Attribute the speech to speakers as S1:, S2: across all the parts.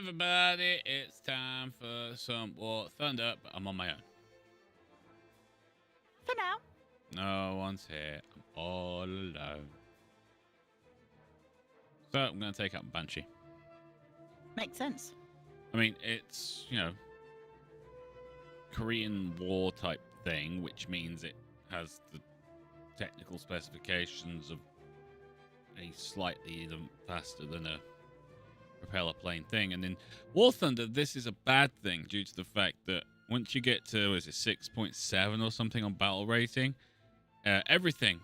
S1: Everybody, it's time for some War Thunder, but I'm on my own.
S2: For now.
S1: No one's here. I'm all alone. So I'm going to take out Banshee.
S2: Makes sense.
S1: I mean, it's, Korean War type thing, which means it has the technical specifications of a slightly faster than a propeller plane thing. And in War Thunder, this is a bad thing due to the fact that once you get to, 6.7 or something on battle rating, everything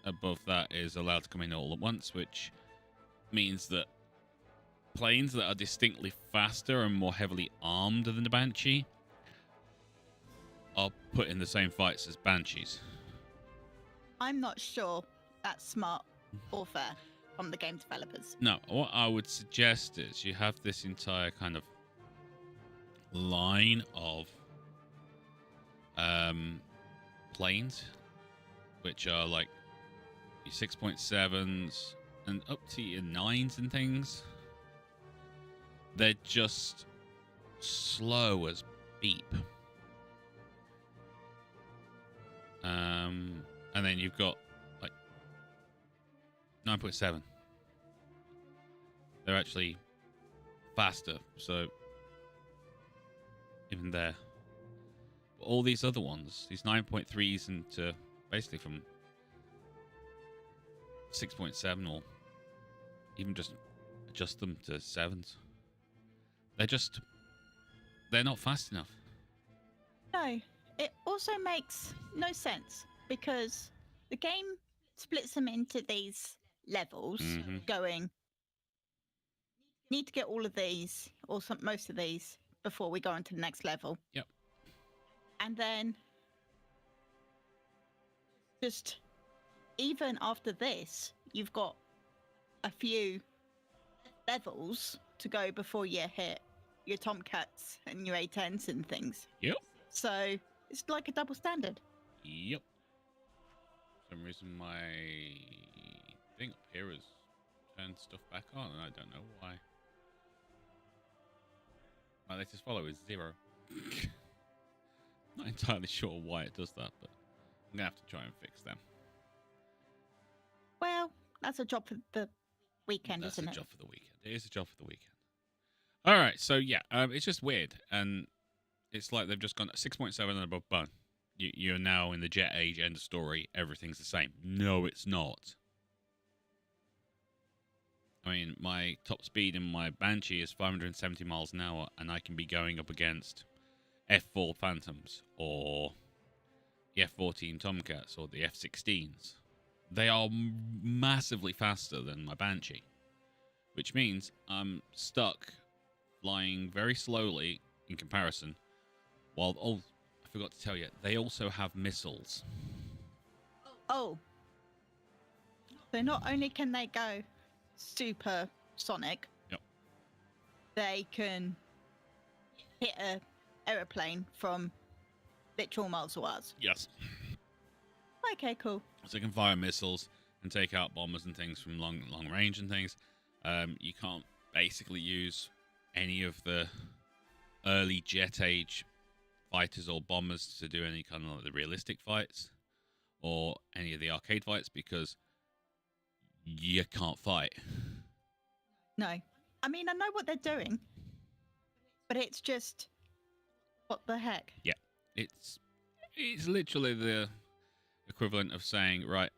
S1: above that is allowed to come in all at once, which means that planes that are distinctly faster and more heavily armed than the Banshee are put in the same fights as Banshees.
S2: I'm not sure that's smart or fair from the game developers.
S1: No, what I would suggest is you have this entire kind of line of planes, which are like your 6.7s and up to your 9s and things. They're just slow as beep. And then you've got like 9.7. They're actually faster, so even there. But all these other ones, these 9.3s into basically from 6.7 or even just adjust them to 7s. They're not fast enough.
S2: No, it also makes no sense because the game splits them into these levels, going, need to get all of these or most of these before we go on to the next level.
S1: Yep.
S2: And then just even after this, you've got a few levels to go before you hit your Tomcats and your A10s and things.
S1: Yep.
S2: So it's like a double standard.
S1: Yep. For some reason my thing up here has turned stuff back on and I don't know why. My latest follow is 0. Not entirely sure why it does that, but I'm gonna have to try and fix them.
S2: Well, that's a job for the weekend,
S1: That's
S2: isn't
S1: a
S2: it?
S1: job for the weekend. It is a job for the weekend. All right, so yeah, it's just weird, and it's like they've just gone 6.7 and above. Bun. You're now in the jet age. End of story. Everything's the same. No, it's not. I mean, my top speed in my Banshee is 570 miles an hour, and I can be going up against F4 Phantoms or the F14 Tomcats or the F16s. They are massively faster than my Banshee, which means I'm stuck flying very slowly in comparison. While, I forgot to tell you, they also have missiles.
S2: Oh. So not only can they go super sonic,
S1: Yep.
S2: they can hit a aeroplane from literal miles away.
S1: Yes.
S2: Okay, cool.
S1: So you can fire missiles and take out bombers and things from long range and things. You can't basically use any of the early jet age fighters or bombers to do any kind of like the realistic fights or any of the arcade fights because you can't fight.
S2: No. I mean, I know what they're doing, but it's just, what the heck?
S1: Yeah. It's literally the equivalent of saying, right,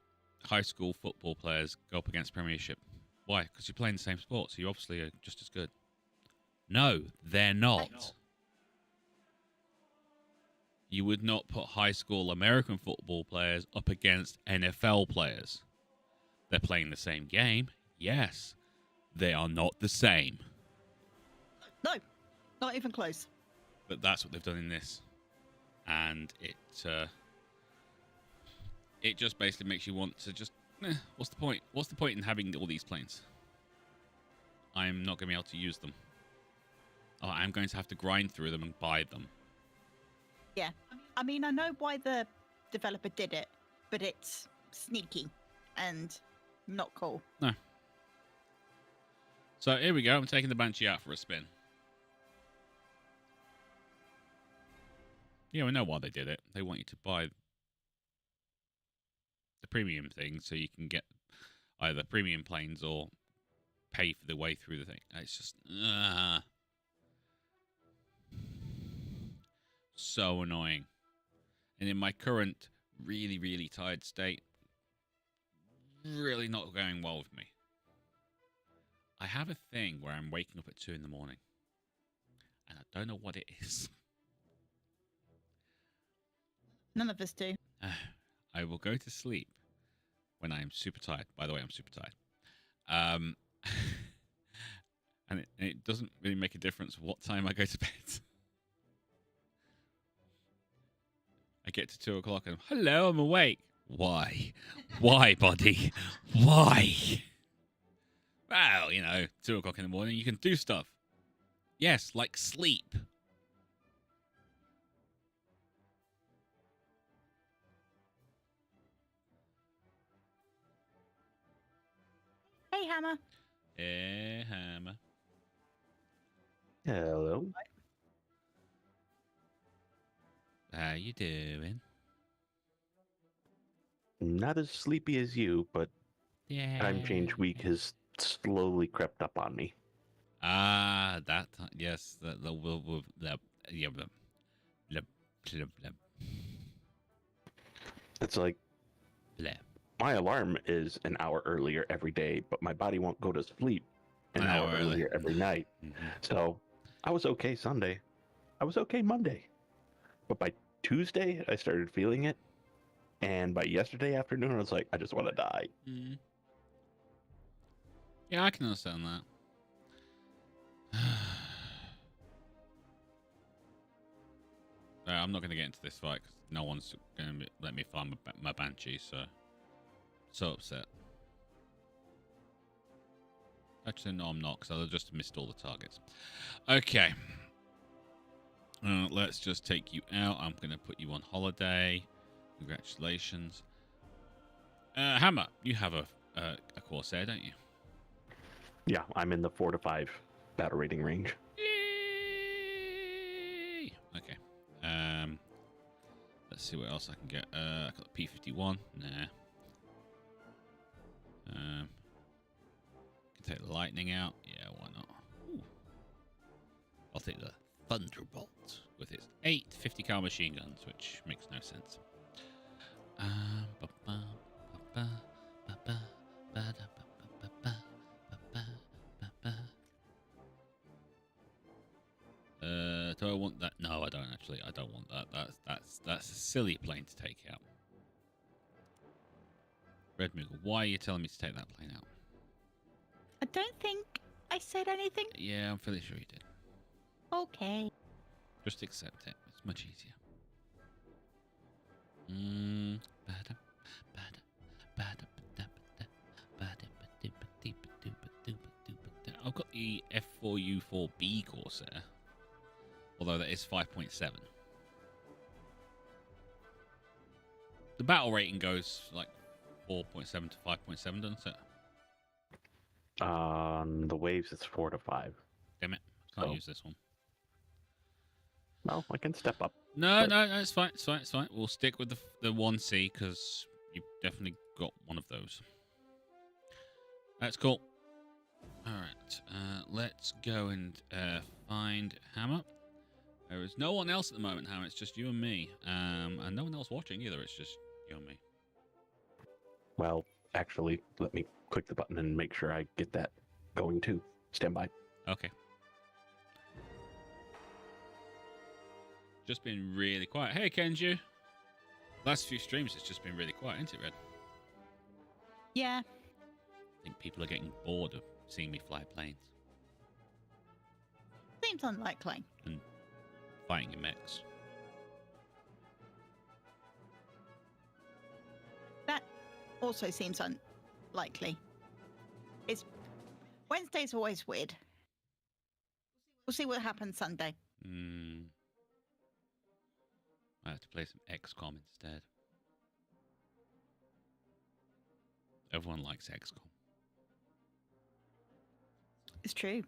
S1: high school football players go up against Premiership. Why? Because you're playing the same sport, so you obviously are just as good. No, they're not. You would not put high school American football players up against NFL players. They're playing the same game. Yes. They are not the same.
S2: No, not even close.
S1: But that's what they've done in this. And it just basically makes you want to just, what's the point? What's the point in having all these planes? I'm not going to be able to use them. I'm going to have to grind through them and buy them.
S2: Yeah. I mean, I know why the developer did it, but it's sneaky and not cool.
S1: No. So here we go. I'm taking the Banshee out for a spin. Yeah, we know why they did it. They want you to buy the premium thing so you can get either premium planes or pay for the way through the thing. It's just so annoying. And in my current really, really tired state, really not going well with me. I have a thing where I'm waking up at 2 in the morning. And I don't know what it is.
S2: None of us do.
S1: I will go to sleep when I'm super tired. By the way, I'm super tired. And it doesn't really make a difference what time I go to bed. I get to 2 o'clock and, hello, I'm awake. Why? Why, buddy? Why? Well, 2 o'clock in the morning, you can do stuff. Yes, like sleep.
S2: Hey, Hammer.
S1: Hey, Hammer.
S3: Hello.
S1: How you doing?
S3: Not as sleepy as you, but
S1: Yeah.
S3: time change week has slowly crept up on me.
S1: Ah, that yes, yeah,
S3: It's like
S1: blah.
S3: my alarm is an hour earlier every day, but my body won't go to sleep an hour earlier every night.
S1: Mm-hmm.
S3: So I was okay Sunday. I was okay Monday. But by Tuesday, I started feeling it. And by yesterday afternoon, I was like, I just want to die.
S1: Mm. Yeah, I can understand that. I'm not going to get into this fight because no one's going to let me find my Banshee, so upset. Actually, no, I'm not, because I just missed all the targets. Okay. Let's just take you out. I'm going to put you on holiday. Congratulations. Hammer, you have a Corsair, don't you?
S3: Yeah, I'm in the 4 to 5 battle rating range.
S1: Yay! Okay. Let's see what else I can get. I got the P-51. Nah. Can take the Lightning out. Yeah, why not? Ooh. I'll take the Thunderbolt with its 8 50 cal machine guns, which makes no sense. Do I want that? No, I don't actually. I don't want that. That's a silly plane to take out. Red Moogle, why are you telling me to take that plane out?
S2: I don't think I said anything.
S1: Yeah, I'm fairly sure you did.
S2: Okay.
S1: Just accept it. It's much easier. I've got the F4U4B Corsair, although that is 5.7. The battle rating goes like 4.7 to 5.7, doesn't it?
S3: On the waves, it's 4 to 5.
S1: Damn it, can't use this one.
S3: No, I can step up.
S1: No, it's fine. It's fine. It's fine. We'll stick with the 1C because you've definitely got one of those. That's cool. All right, let's go and find Hammer. There is no one else at the moment, Hammer. It's just you and me, and no one else watching either. It's just you and me.
S3: Well, actually, let me click the button and make sure I get that going too. Stand by.
S1: Okay. Just been really quiet. Hey, Kenju. Last few streams, it's just been really quiet, isn't it, Red?
S2: Yeah.
S1: I think people are getting bored of seeing me fly planes
S2: Seems unlikely.
S1: and fighting in mechs.
S2: That also seems unlikely. Wednesday's always weird. We'll see what happens Sunday.
S1: I have to play some XCOM instead. Everyone likes XCOM.
S2: It's true.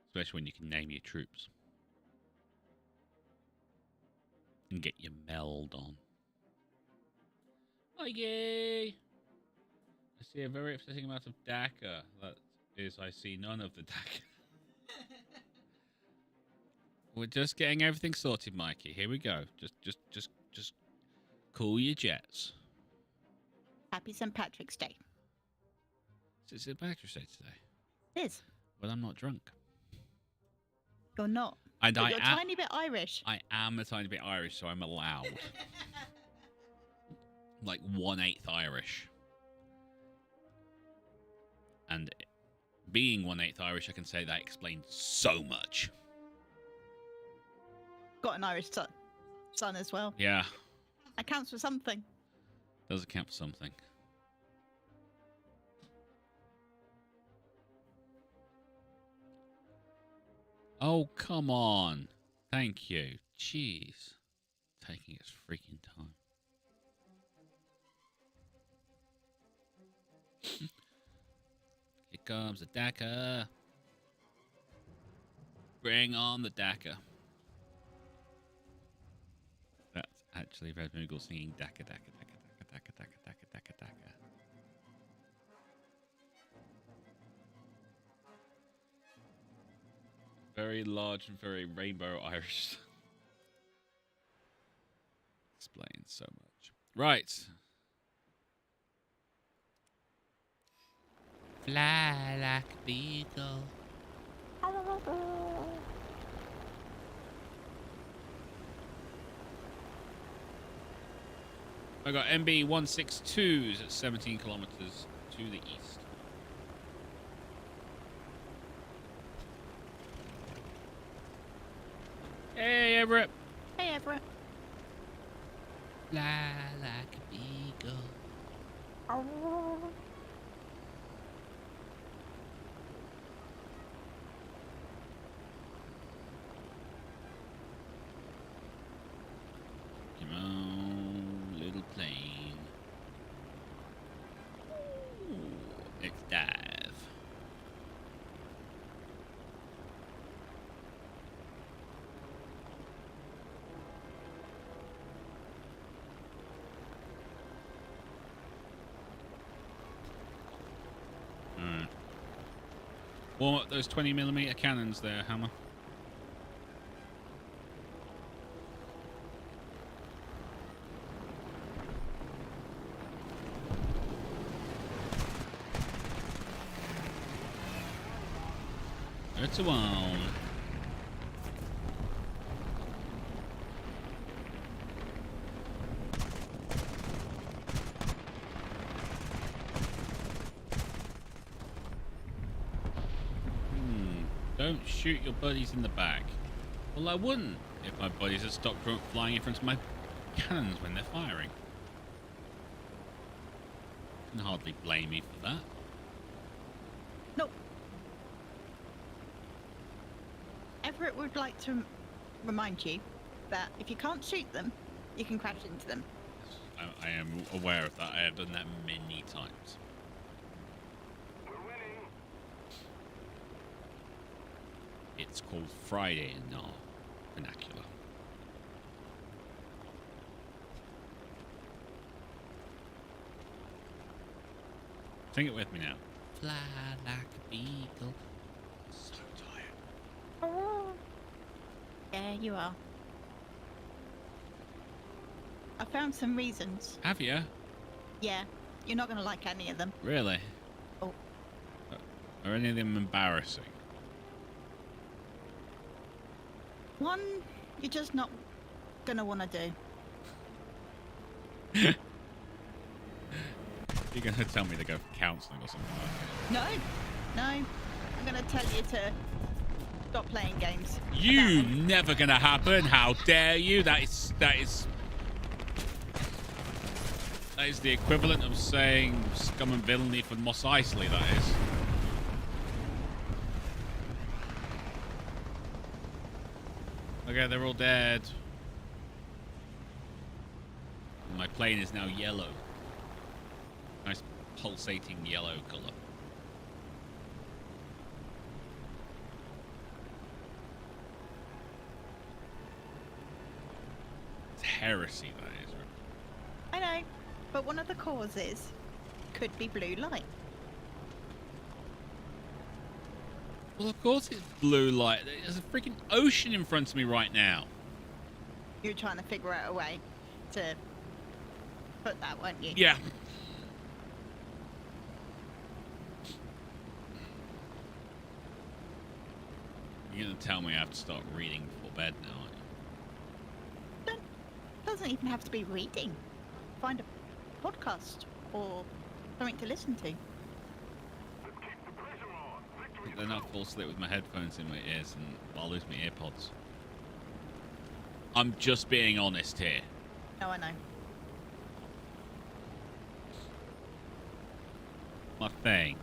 S1: Especially when you can name your troops. And get your meld on. Oh, yay! I see a very upsetting amount of DACA. That is, I see none of the DACA. We're just getting everything sorted, Mikey. Here we go. Just cool your jets.
S2: Happy St. Patrick's Day.
S1: Is it St. Patrick's Day today?
S2: It is.
S1: Well, I'm not drunk.
S2: You're not.
S1: And
S2: But you're a tiny bit Irish.
S1: I am a tiny bit Irish, so I'm allowed. Like 1/8 Irish. And being 1/8 Irish, I can say that explains so much.
S2: Got an Irish son as well.
S1: Yeah.
S2: That counts for something.
S1: Does account for something. Oh, come on. Thank you. Jeez. Taking its freaking time. Here comes the DACA. Bring on the DACA. That's actually Red Moogle singing DACA, DACA, DACA, DACA, DACA, DACA, DACA, DACA, DACA. Very large and very rainbow Irish. Explains so much. Right. Fly like a beagle. I got MB 162s at 17 kilometers to the east. Hey, Everett.
S2: Hey, Everett.
S1: Fly like a beagle. Come on, little plane. Ooh, let's dive. Warm up those 20mm cannons there, Hammer. It's a one. Don't shoot your buddies in the back. Well, I wouldn't if my buddies had stopped flying in front of my cannons when they're firing. Can hardly blame me for that.
S2: Nope. Everett would like to remind you that if you can't shoot them, you can crash into them.
S1: I am aware of that. I have done that many times. It's called Friday in our vernacular. Sing it with me now. Fly like a beagle. So tired.
S2: Yeah, you are. I found some reasons.
S1: Have you?
S2: Yeah, you're not going to like any of them.
S1: Really?
S2: Oh.
S1: Are any of them embarrassing?
S2: One, you're just not going to want to do.
S1: You're going to tell me to go for counselling or something like that?
S2: No. I'm going to tell you to stop playing games.
S1: You never going to happen. How dare you? That is the equivalent of saying scum and villainy for Mos Eisley, that is. Okay, they're all dead. My plane is now yellow. Nice pulsating yellow colour. heresy that is.
S2: I know, but one of the causes could be blue light.
S1: Well, of course it's blue light. There's a freaking ocean in front of me right now.
S2: You're trying to figure out a way to put that, weren't you?
S1: Yeah. You're going to tell me I have to start reading before bed now, aren't you?
S2: Doesn't even have to be reading. Find a podcast or something to listen to.
S1: Then I'll fall asleep with my headphones in my ears and I'll lose my earpods. I'm just being honest here.
S2: No, I know.
S1: My thing.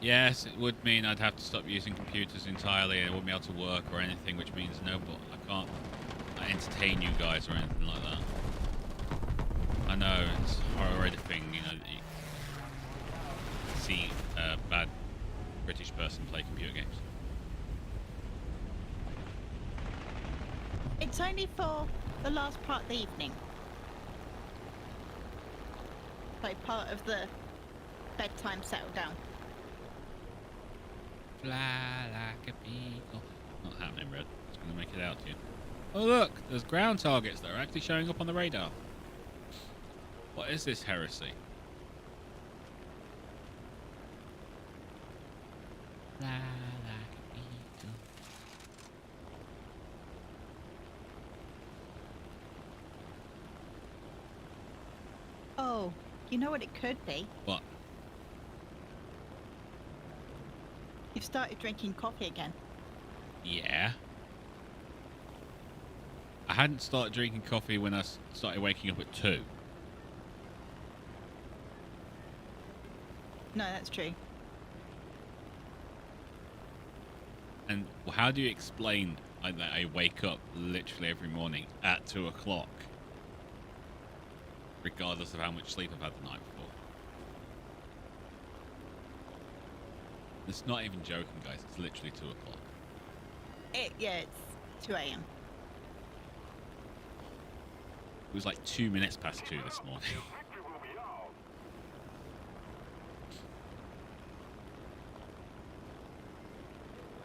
S1: Yes, it would mean I'd have to stop using computers entirely and I wouldn't be able to work or anything, which means no, but I can't entertain you guys or anything like that. I know, it's a horrible thing, you know, you see a bad British person play computer games.
S2: It's only for the last part of the evening. So part of the bedtime settle down.
S1: Fly like a beagle. Not happening, Red. It's going to make it out to you. Oh look, there's ground targets that are actually showing up on the radar. What is this heresy? Fly like a beagle.
S2: Oh, you know what it could be?
S1: What?
S2: You've started drinking coffee again.
S1: Yeah. I hadn't started drinking coffee when I started waking up at 2.
S2: No, that's true.
S1: And how do you explain that I wake up literally every morning at 2 o'clock? Regardless of how much sleep I've had the night before. It's not even joking, guys. It's literally 2 o'clock.
S2: Yeah, it's 2 a.m.
S1: It was like 2 minutes past 2 this morning.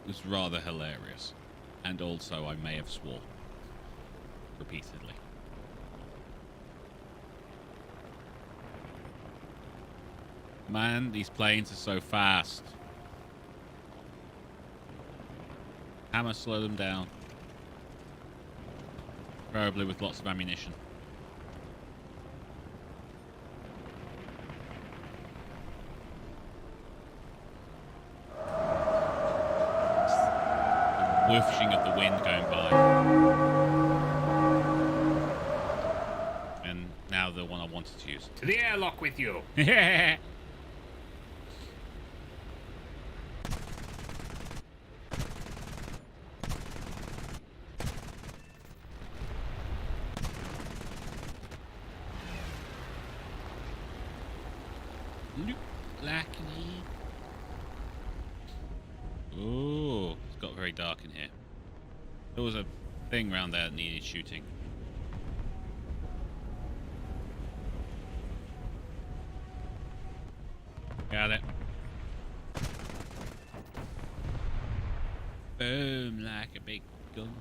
S1: It was rather hilarious. And also, I may have swore. Repeatedly. Man, these planes are so fast. Hammer, slow them down. Preferably with lots of ammunition. The whooshing of the wind going by. And now the one I wanted to use.
S4: To the airlock with you.
S1: Oh, it's got very dark in here. There was a thing around there that needed shooting. Got it. Boom, like a big gun.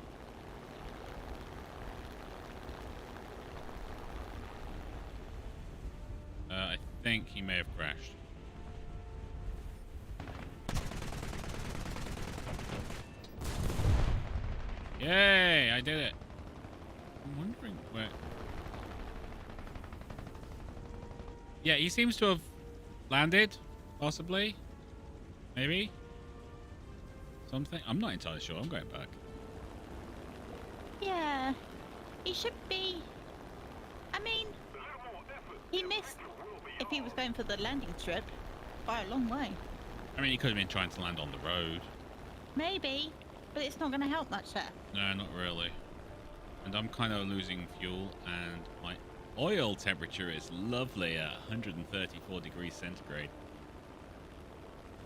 S1: I think he may have crashed. Yay, I did it. I'm wondering where... Yeah, he seems to have landed, possibly. Maybe. Something. I'm not entirely sure. I'm going back.
S2: Yeah, he should be. I mean, he missed if he was going for the landing strip by a long way.
S1: I mean, he could have been trying to land on the road.
S2: Maybe, but it's not going to help much there.
S1: No, not really. And I'm kind of losing fuel, and my oil temperature is lovely at 134 degrees centigrade.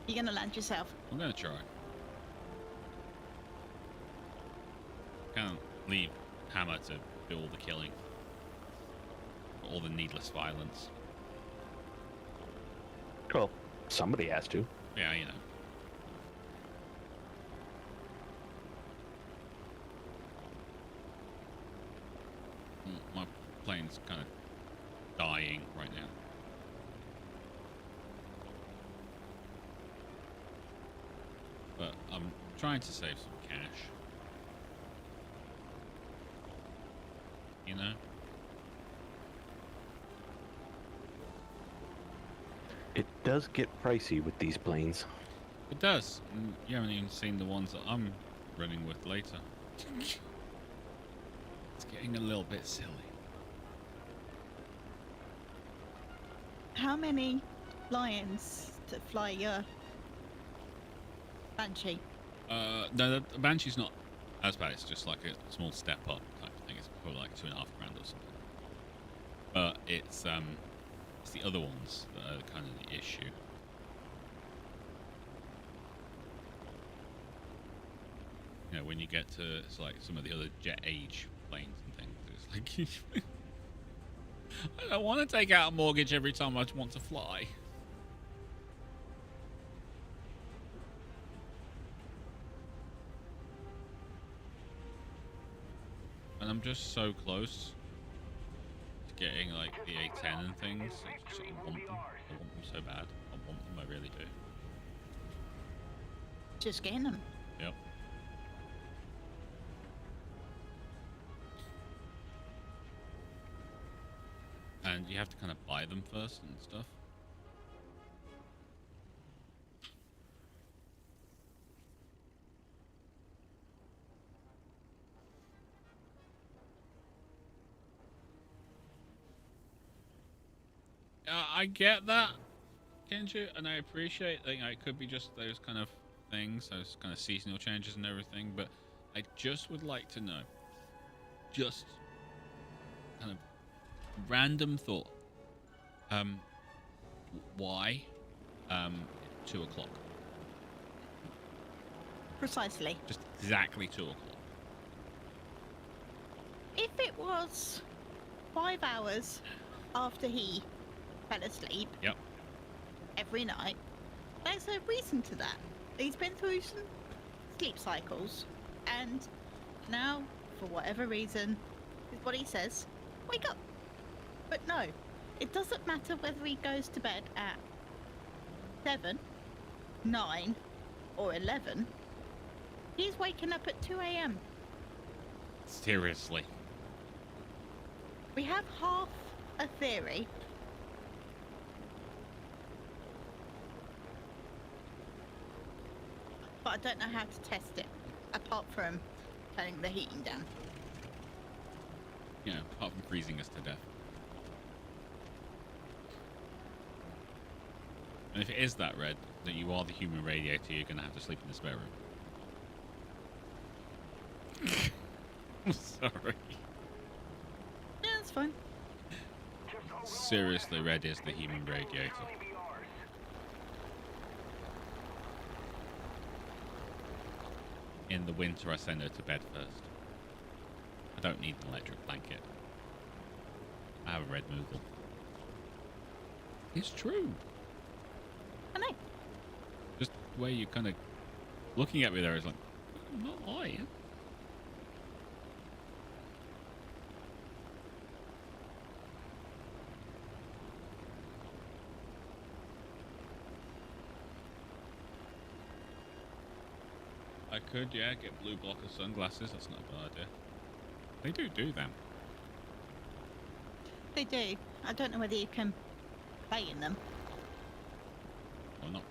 S2: You're going to land yourself.
S1: I'm going to try. can't leave Hammer to do all the killing, all the needless violence.
S3: Well, somebody has to.
S1: Yeah, you know. My plane's kind of dying right now. But I'm trying to save some cash. You know?
S3: It does get pricey with these planes.
S1: It does. And you haven't even seen the ones that I'm running with later. It's getting a little bit silly.
S2: How many lions to fly your Banshee?
S1: No, the Banshee's not as bad. It's just like a small step up type of thing. It's probably like $2,500 or something. But it's the other ones that are kind of the issue. You know, when you get to like some of the other jet age planes and things, it's like I don't want to take out a mortgage every time I want to fly. And I'm just so close to getting like the A10 and things. I just want them. I want them so bad. I want them. I really do.
S2: Just getting them.
S1: Yep. And you have to kind of buy them first and stuff. I get that, Kenju, and I appreciate that. You know, it could be just those kind of things, those kind of seasonal changes and everything, but I just would like to know, just kind of random thought, why 2 o'clock?
S2: Precisely.
S1: Just exactly 2 o'clock.
S2: If it was 5 hours after he fell asleep
S1: Yep.
S2: every night, there's a reason to that. He's been through some sleep cycles, and now, for whatever reason, his body says, wake up. But no, it doesn't matter whether he goes to bed at 7, 9, or 11. He's waking up at 2 a.m.
S1: Seriously.
S2: We have half a theory. But I don't know how to test it, apart from turning the heating down.
S1: You know, apart from freezing us to death. And if it is that red, that you are the human radiator, you're going to have to sleep in the spare room. I'm sorry.
S2: Yeah, that's fine.
S1: Seriously, red is the human radiator. In the winter, I send her to bed first. I don't need an electric blanket. I have a red Moogle. It's true.
S2: I know.
S1: Just the way you're kind of looking at me there is like, I'm not lying. I could, yeah, get blue blocker sunglasses. That's not a bad idea. They do them.
S2: They do. I don't know whether you can play in them.
S1: Or not.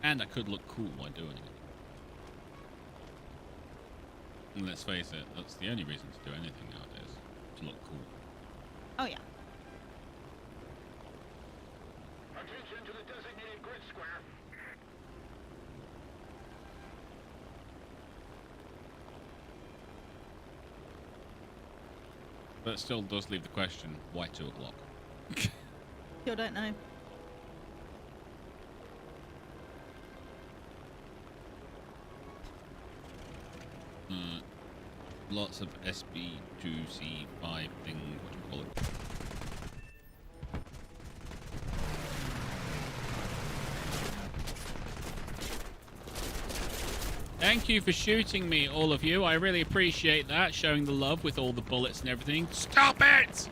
S1: And I could look cool while doing it. And let's face it, that's the only reason to do anything nowadays. To look cool.
S2: Oh yeah.
S4: Attention to the designated grid square.
S1: But it still does leave the question, why 2 o'clock?
S2: Still don't know.
S1: Lots of SB2C5 thing, what do you call it? Thank you for shooting me, all of you. I really appreciate that, showing the love with all the bullets and everything. Stop it!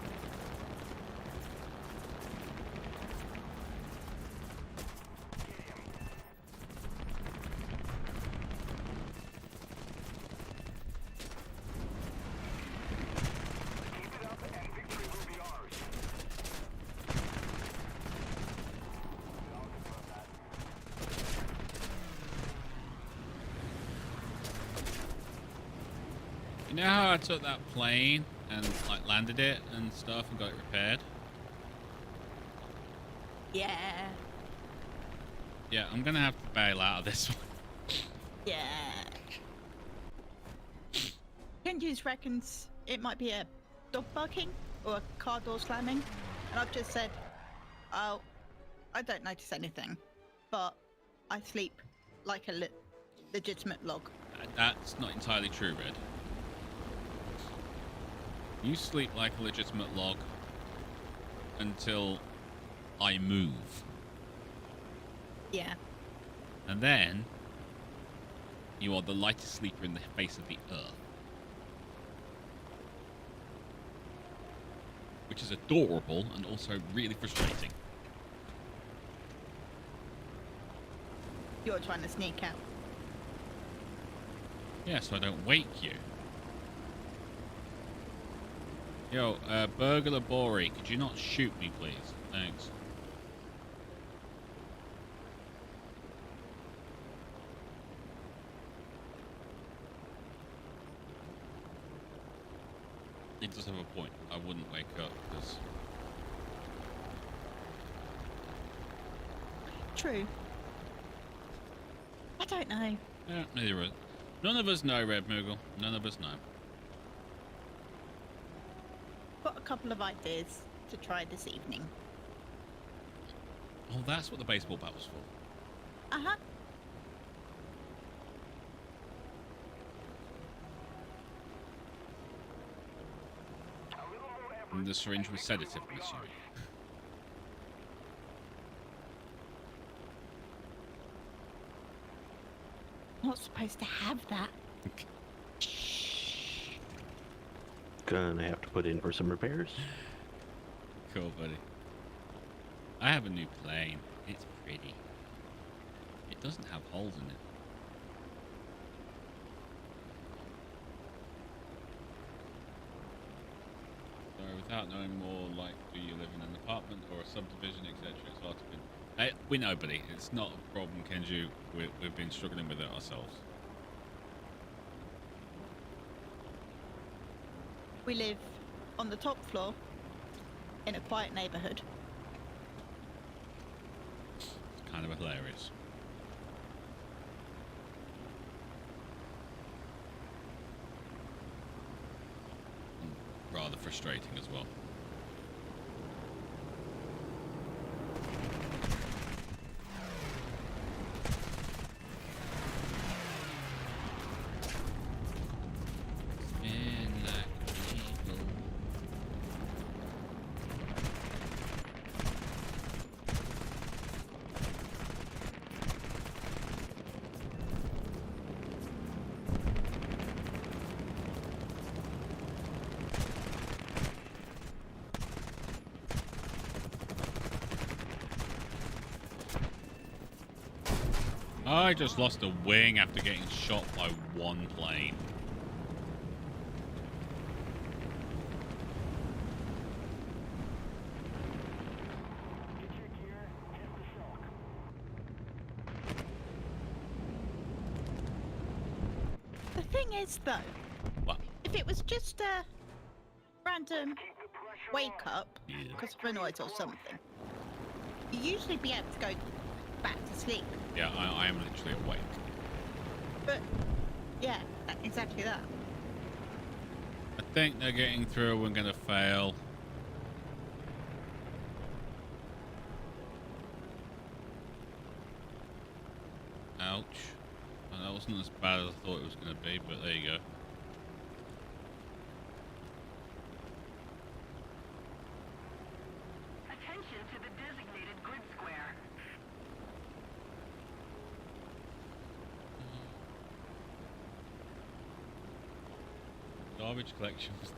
S1: You know how I took that plane and like landed it and stuff and got it repaired?
S2: Yeah.
S1: Yeah, I'm gonna have to bail out of this one.
S2: Yeah. Kenji's reckons it might be a dog barking or a car door slamming, and I've just said, oh, I don't notice anything, but I sleep like a legitimate log.
S1: That's not entirely true, Red. You sleep like a legitimate log until I move.
S2: Yeah.
S1: And then you are the lightest sleeper in the face of the earth. Which is adorable and also really frustrating.
S2: You're trying to sneak out.
S1: Yeah, so I don't wake you. Yo, Burglar Bori, could you not shoot me, please? Thanks. He does have a point. I wouldn't wake up, because...
S2: True. I don't know.
S1: Yeah, neither of us. None of us know, Red Moogle. None of us know.
S2: Got a couple of ideas to try this evening.
S1: Oh, that's what the baseball bat was for.
S2: Uh-huh.
S1: And the syringe was sedative, I'm assuming.
S2: Not supposed to have that.
S3: Gonna have to put in for some repairs.
S1: Cool, buddy. I have a new plane. It's pretty. It doesn't have holes in it. So without knowing more, like, do you live in an apartment or a subdivision, etc., it's hard to pin. We know, buddy. It's not a problem, Kenju. We've been struggling with it ourselves.
S2: We live on the top floor in a quiet neighborhood.
S1: It's kind of hilarious. And rather frustrating as well. I just lost a wing after getting shot by one plane.
S2: The thing is, though,
S1: What?
S2: if it was just a random wake up because of a noise or something, you usually be able to go back to sleep.
S1: Yeah, I am literally awake.
S2: But yeah, exactly that.
S1: I think they're getting through. We're gonna fail. Ouch. Well, that wasn't as bad as I thought it was gonna be, but there you go. garbage collection was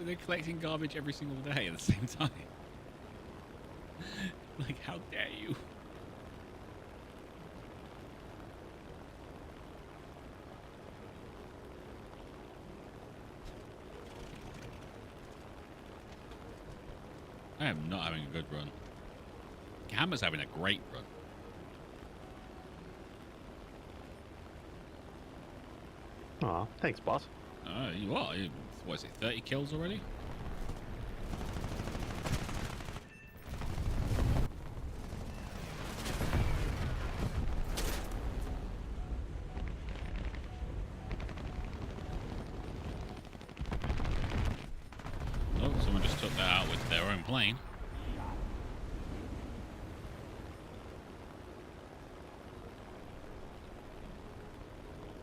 S1: they're collecting garbage every single day at the same time. Like, how dare you? I am not having a good run. Hammer's having a great run.
S3: Aw, thanks, boss.
S1: You are. What is it, 30 kills already? Oh, someone just took that out with their own plane.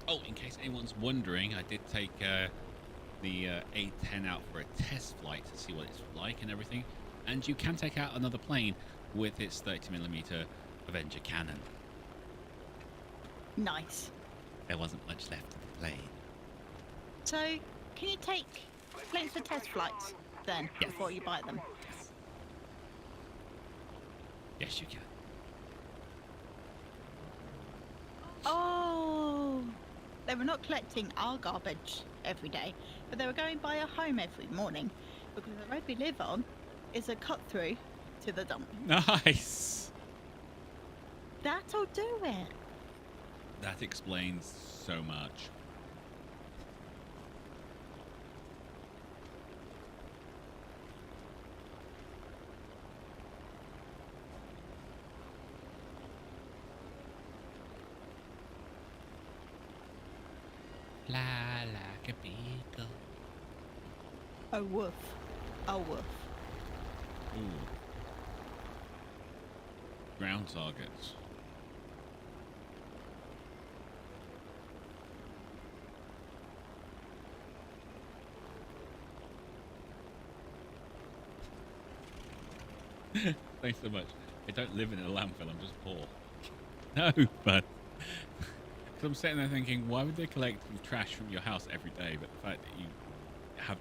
S1: Oh, in case anyone's wondering, I did take the A-10 out for a test flight to see what it's like and everything. And you can take out another plane with its 30mm Avenger cannon.
S2: Nice.
S1: There wasn't much left of the plane.
S2: So, can you take planes for test flights then,
S1: Yes.
S2: before you buy them?
S1: Yes, you can.
S2: Oh, they were not collecting our garbage every day, but they were going by our home every morning, because the road we live on is a cut through to the dump.
S1: Nice!
S2: That'll do it.
S1: That explains so much. Fly like a beagle.
S2: A woof. A woof.
S1: Ooh. Ground targets. Thanks so much. I don't live in a landfill, I'm just poor. No, but... Because I'm sitting there thinking, why would they collect trash from your house every day? But the fact that you have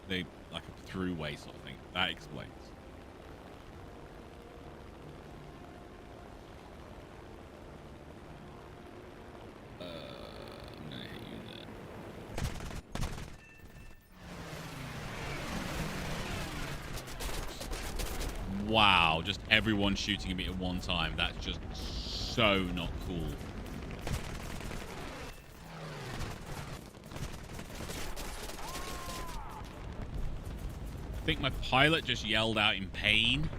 S1: like a throughway sort of thing, that explains. I'm gonna hit you there. Wow, just everyone shooting at me at one time. That's just so not cool. I think my pilot just yelled out in pain.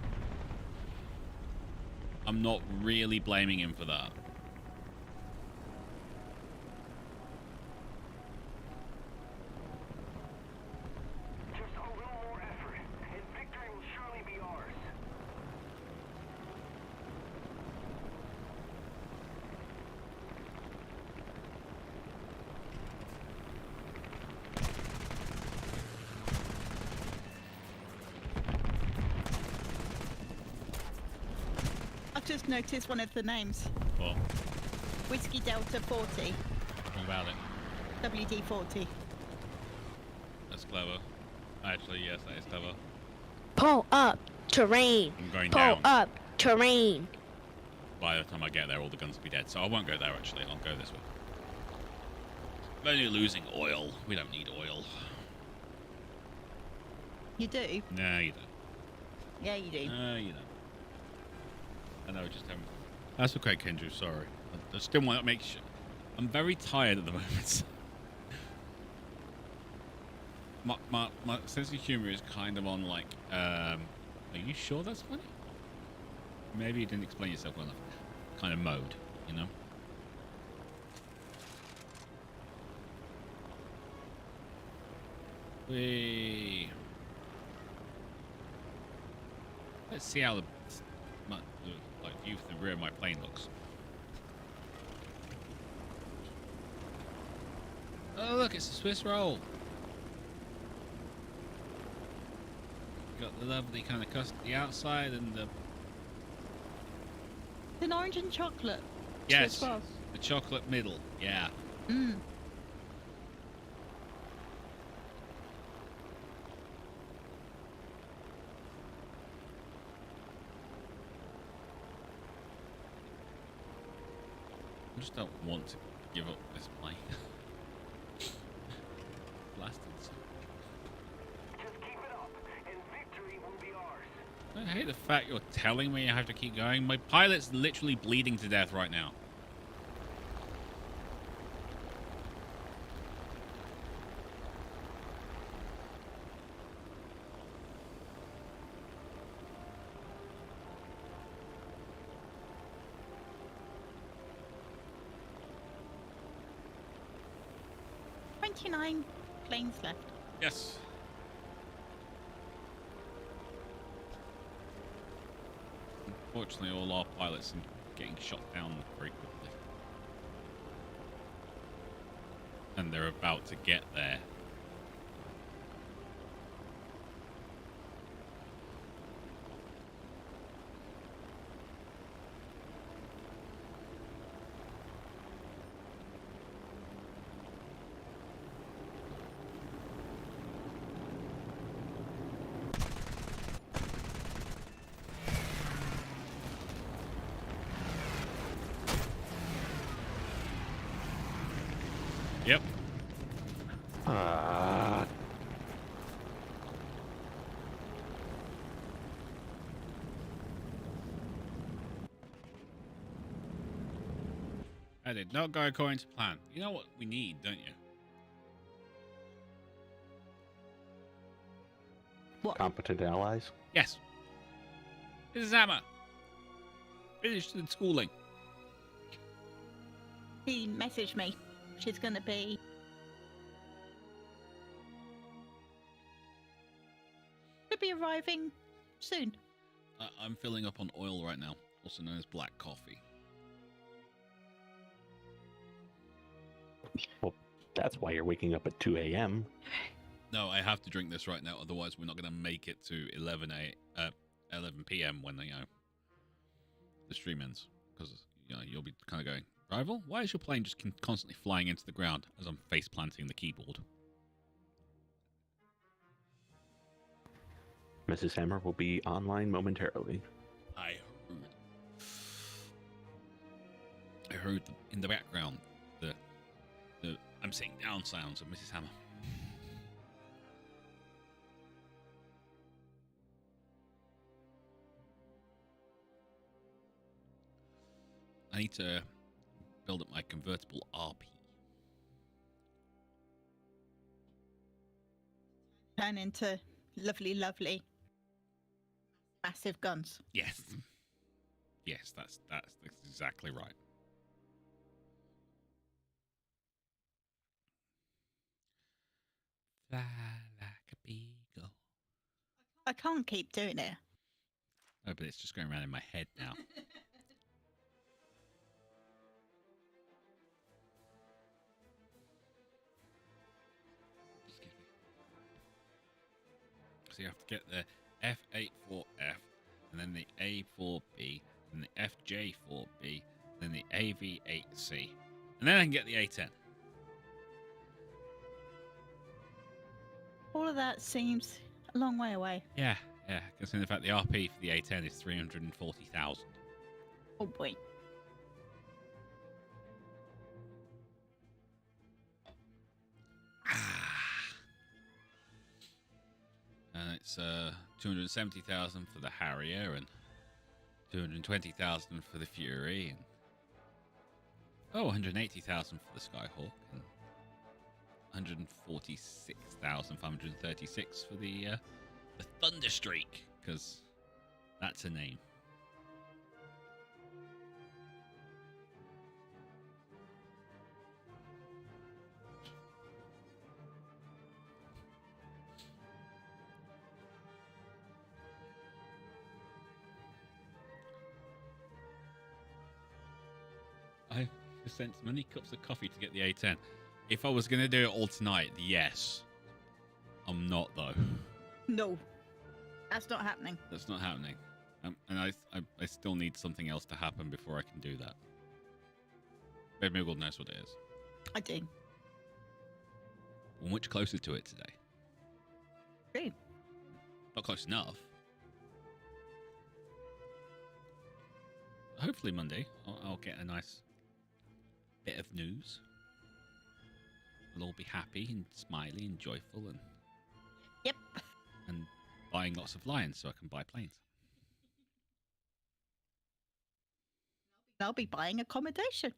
S1: I'm not really blaming him for that.
S4: Just a little more effort, and victory will surely be ours.
S2: I've just noticed one of the names.
S1: What?
S2: Whiskey Delta 40.
S1: What about it?
S2: WD-40.
S1: That's clever. Actually, yes, that is clever.
S5: Pull up terrain.
S1: I'm going
S5: Pull
S1: down.
S5: up terrain.
S1: By the time I get there, all the guns will be dead. So I won't go there, actually. I'll go this way. We're only losing oil. We don't need oil.
S2: You do?
S1: No, you don't.
S2: Yeah, you do.
S1: No, you don't. I know, just haven't. That's okay, Kendra. Sorry. I just didn't want to make sure. I'm very tired at the moment. my sense of humor is kind of on like, are you sure that's funny? Maybe you didn't explain yourself well enough. Kind of mode, you know? Let's see how the view from the rear of my plane looks. Oh look, it's a Swiss roll. Got the lovely kind of custard outside and the
S2: An orange and chocolate.
S1: yes,
S2: Swiss rolls.
S1: the chocolate middle. Yeah.
S2: Mm.
S1: I just don't want to give up this plane. Blasted.
S4: Just keep it up, and victory will be ours.
S1: I hate the fact you're telling me I have to keep going. My pilot's literally bleeding to death right now.
S2: "29 planes left."
S1: Yes. Unfortunately, all our pilots are getting shot down very quickly. And they're about to get there. Yep. I did not go according to plan. You know what we need, don't you?
S2: What?
S3: Competent allies.
S1: Yes. Mrs. Hammer. Finished the schooling.
S2: He messaged me. She's going to be... Should be arriving soon.
S1: I'm filling up on oil right now, also known as black coffee.
S3: Well, that's why you're waking up at 2 a.m.
S1: No, I have to drink this right now, otherwise we're not going to make it to 11 p.m. when the stream ends. Because you'll be kind of going, "Rival, why is your plane just constantly flying into the ground?" as I'm face planting the keyboard.
S3: Mrs. Hammer will be online momentarily.
S1: I heard in the background the I'm saying down sounds of Mrs. Hammer. I need to build up my convertible RP.
S2: Turn into lovely, massive guns.
S1: Yes. Yes, that's exactly right. Fly like a beagle.
S2: I can't keep doing it.
S1: Oh, but it's just going around in my head now. Excuse me. So you have to get the F84F, and then the A4B, and the FJ4B, then the AV8C, and then I can get the A10.
S2: All of that seems a long way away.
S1: Yeah, considering the fact the RP for the A10 is 340,000.
S2: Oh boy.
S1: And it's 270,000 for the Harrier and 220,000 for the Fury and 180,000 for the Skyhawk and 146,536 for the Thunderstreak, because that's a name. I sent many cups of coffee to get the A10. If I was going to do it all tonight, yes. I'm not, though.
S2: No. That's not happening.
S1: That's not happening. And I still need something else to happen before I can do that. Red Moogle knows what it is.
S2: I do.
S1: We're much closer to it today.
S2: True.
S1: Not close enough. Hopefully Monday, I'll get a nice bit of news. We'll all be happy and smiley and joyful
S2: Yep.
S1: and buying lots of lions so I can buy planes.
S2: I'll be buying accommodation.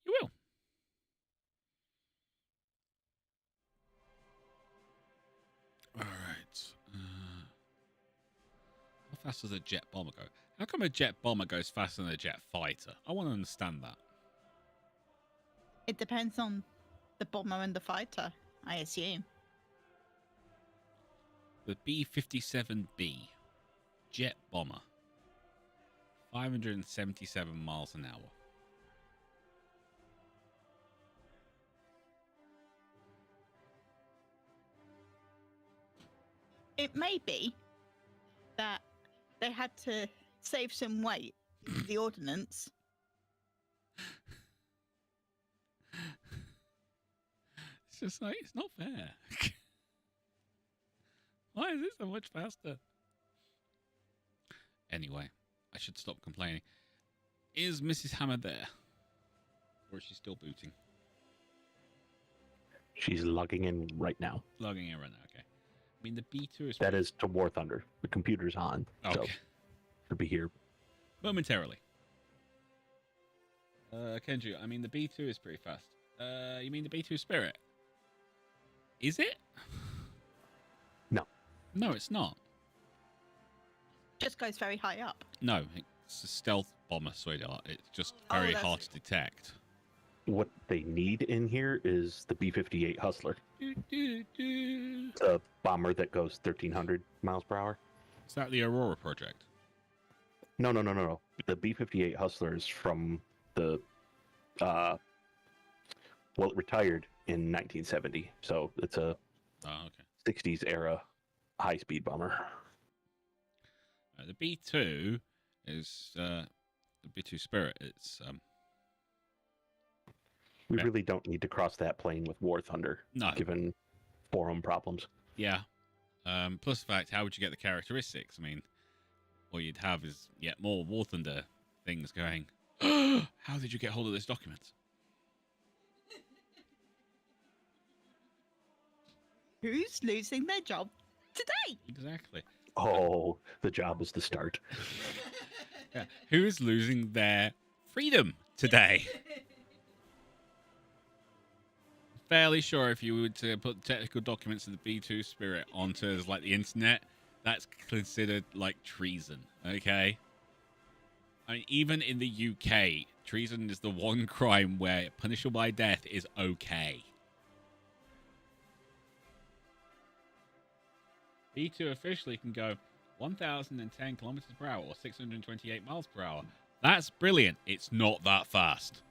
S1: You will. All right. How fast does a jet bomber go? How come a jet bomber goes faster than a jet fighter? I want to understand that.
S2: It depends on the bomber and the fighter, I assume.
S1: The B-57B jet bomber, 577 miles an hour.
S2: It may be that they had to save some weight, the ordnance.
S1: It's just like, it's not fair. Why is it so much faster? Anyway, I should stop complaining. Is Mrs. Hammer there? Or is she still booting?
S3: She's logging in right now.
S1: Logging in right now, okay. I mean, the B2 is...
S3: That is to War Thunder. The computer's on, so
S1: Okay.
S3: it'll be here.
S1: Momentarily. Kenju, I mean, the B2 is pretty fast. You mean the B2 Spirit? Is it?
S3: No.
S1: No, it's not.
S2: Just goes very high up.
S1: No, it's a stealth bomber, sweetheart. It's just very
S2: that's-
S1: hard to detect.
S3: What they need in here is the B-58 Hustler. It's a bomber that goes 1,300 miles per hour.
S1: Is that the Aurora project?
S3: No. The B-58 Hustler is from the, well, it retired in 1970, so it's a
S1: Oh, okay.
S3: 60s era high-speed bomber.
S1: The B2 is the B2 Spirit. It's
S3: We
S1: Okay.
S3: really don't need to cross that plane with War Thunder,
S1: no,
S3: given forum problems.
S1: yeah. Plus the fact, how would you get the characteristics? I mean, all you'd have is yet more War Thunder things going. How did you get hold of this document?
S2: Who's losing their job today?
S1: Exactly.
S3: Oh, the job is the start.
S1: Yeah. Who is losing their freedom today? Fairly sure if you were to put technical documents of the B2 Spirit onto like the internet, that's considered like treason. Okay. I mean, even in the UK, treason is the one crime where punishable by death is okay. B2 officially can go 1,010 kilometers per hour or 628 miles per hour. That's brilliant. It's not that fast.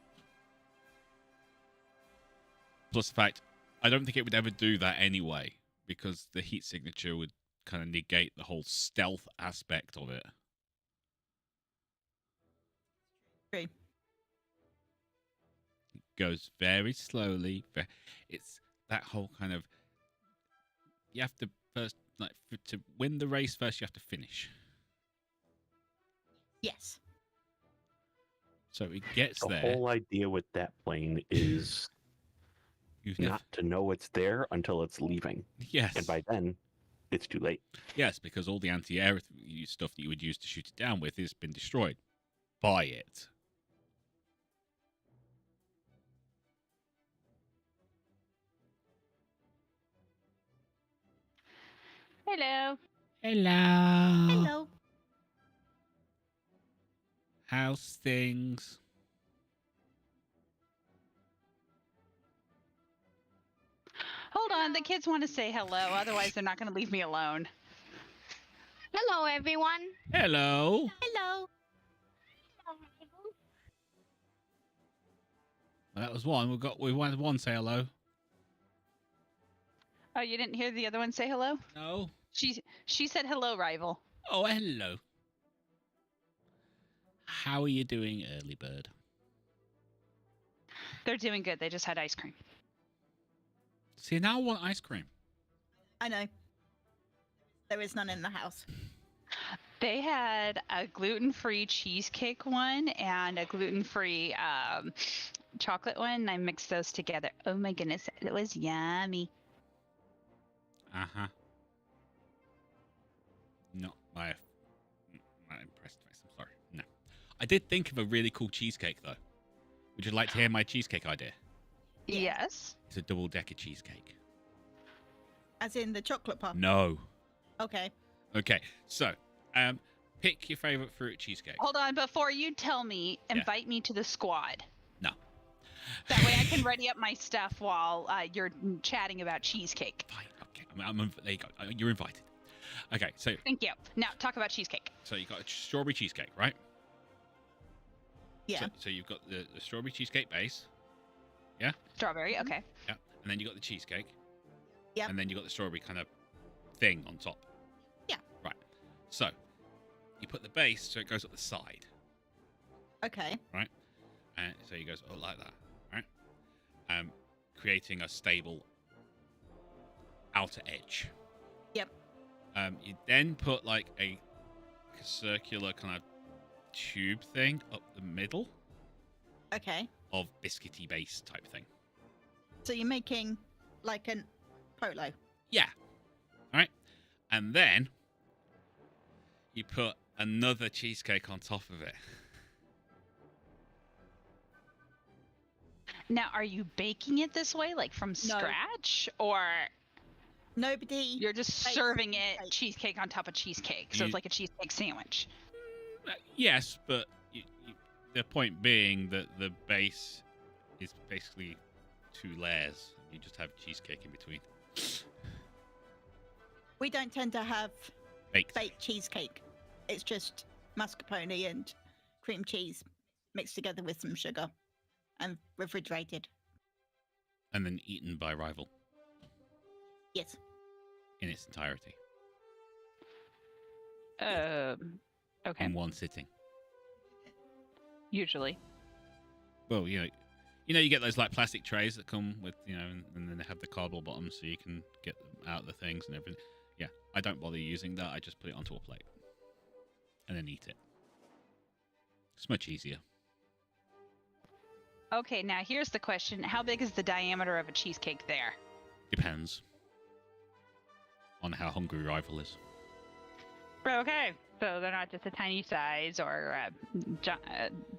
S1: Plus the fact, I don't think it would ever do that anyway, because the heat signature would kind of negate the whole stealth aspect of it.
S2: True.
S1: It goes very slowly. It's that whole kind of, you have to first, like, to win the race first, you have to finish.
S2: Yes.
S1: So it gets
S3: The
S1: there.
S3: whole idea with that plane is
S1: You've never,
S3: not to know it's there until it's leaving.
S1: yes.
S3: And by then, it's too late.
S1: Yes, because all the anti-air stuff that you would use to shoot it down with has been destroyed by it.
S5: Hello.
S1: Hello.
S2: Hello.
S1: How's things?
S6: Hold on, the kids want to say hello, otherwise they're not going to leave me alone.
S5: Hello, everyone.
S1: Hello.
S2: Hello.
S1: Well, that was one. We wanted one say hello.
S6: Oh, you didn't hear the other one say hello?
S1: No.
S6: She said hello, rival.
S1: Oh, hello. How are you doing, early bird?
S6: They're doing good. They just had ice cream.
S1: See, now I want ice cream.
S2: I know. There is none in the house.
S6: They had a gluten-free cheesecake one and a gluten-free chocolate one. And I mixed those together. Oh my goodness, it was yummy.
S1: Uh-huh. Not my impressed face. I'm sorry. No. I did think of a really cool cheesecake, though. Would you like to hear my cheesecake idea?
S6: Yes.
S1: It's a double-decker cheesecake.
S2: As in the chocolate puff.
S1: No.
S2: Okay.
S1: Okay, so, pick your favorite fruit cheesecake.
S6: Hold on, before you tell me, invite me to the squad.
S1: No.
S6: That way I can ready up my stuff while you're chatting about cheesecake.
S1: Fine, okay. There you go. You're invited. Okay, so
S6: Thank you. Now, talk about cheesecake.
S1: you got a strawberry cheesecake, right?
S2: Yeah.
S1: So you've got the strawberry cheesecake base.
S6: Strawberry, okay.
S1: Yeah. And then you got the cheesecake.
S2: Yep.
S1: And then you got the strawberry kind of thing on top.
S2: Yeah.
S1: Right. So you put the base so it goes up the side.
S2: Okay.
S1: And so it goes like that. Right. Creating a stable outer edge.
S2: Yep.
S1: You then put like a circular kind of tube thing up the middle
S2: Okay.
S1: of biscuity base type thing.
S2: So you're making like an polo.
S1: Yeah. All right. And then you put another cheesecake on top of it.
S6: Now, are you baking it this way, like from scratch? Or
S2: Nobody.
S6: you're just
S2: bakes
S6: serving it
S2: cheesecake.
S6: cheesecake on top of cheesecake? So it's like a cheesecake sandwich.
S1: Yes, but the point being that the base is basically 2 layers. You just have cheesecake in between.
S2: We don't tend to have
S1: Baked.
S2: baked cheesecake. It's just mascarpone and cream cheese mixed together with some sugar and refrigerated.
S1: And then eaten by rival
S2: Yes.
S1: in its entirety.
S6: Okay.
S1: In one sitting.
S6: Usually.
S1: Well, you get those like plastic trays that come with, and then they have the cardboard bottom so you can get them out of the things and everything. Yeah, I don't bother using that. I just put it onto a plate and then eat it. It's much easier.
S6: Okay, now here's the question. How big is the diameter of a cheesecake there?
S1: Depends on how hungry rival is.
S6: Okay, so they're not just a tiny size or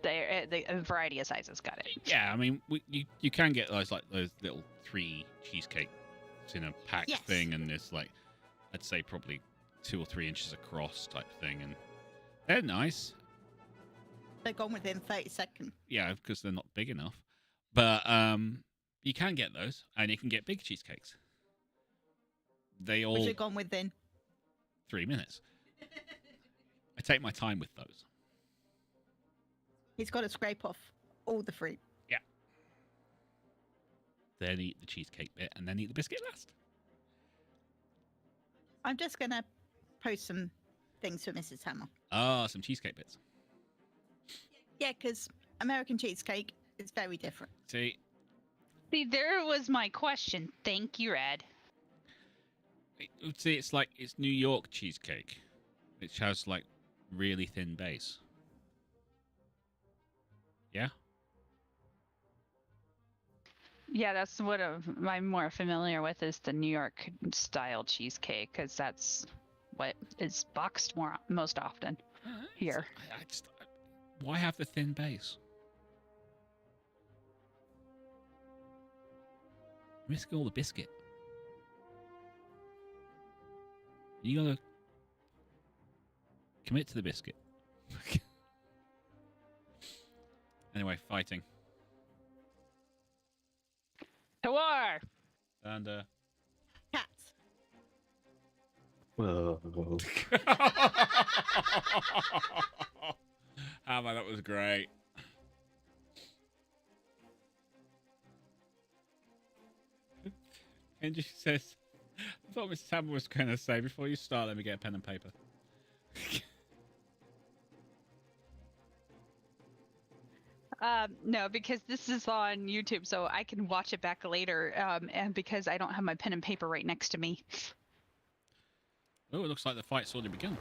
S6: they're a variety of sizes. Got it.
S1: Yeah, I mean, you can get those little 3 cheesecakes in a pack
S2: Yes.
S1: thing, and it's like, I'd say probably 2 or 3 inches across type thing, and they're nice.
S2: They're gone within 30 seconds.
S1: Yeah, because they're not big enough. But you can get those, and you can get big cheesecakes. They all
S2: Which are gone within.
S1: 3 minutes. I take my time with those.
S2: He's got to scrape off all the fruit.
S1: Then eat the cheesecake bit, and then eat the biscuit last.
S2: I'm just going to post some things for Mrs. Hammer.
S1: Ah, some cheesecake bits.
S2: Yeah, because American cheesecake is very different.
S1: See,
S6: there was my question. Thank you, Red.
S1: it's New York cheesecake, which has like really thin base. Yeah.
S6: Yeah, that's what I'm more familiar with is the New York style cheesecake, because that's what is boxed most often here.
S1: Why have the thin base? You're missing all the biscuit. You gotta commit to the biscuit. Anyway, fighting.
S6: To war!
S1: And
S2: Cats.
S3: Whoa.
S1: How about that was great. Kenji says, I thought Mrs. Hammer was going to say, before you start, let me get a pen and paper.
S6: No, because this is on YouTube, so I can watch it back later, and because I don't have my pen and paper right next to me.
S1: Oh, it looks like the fight's already begun.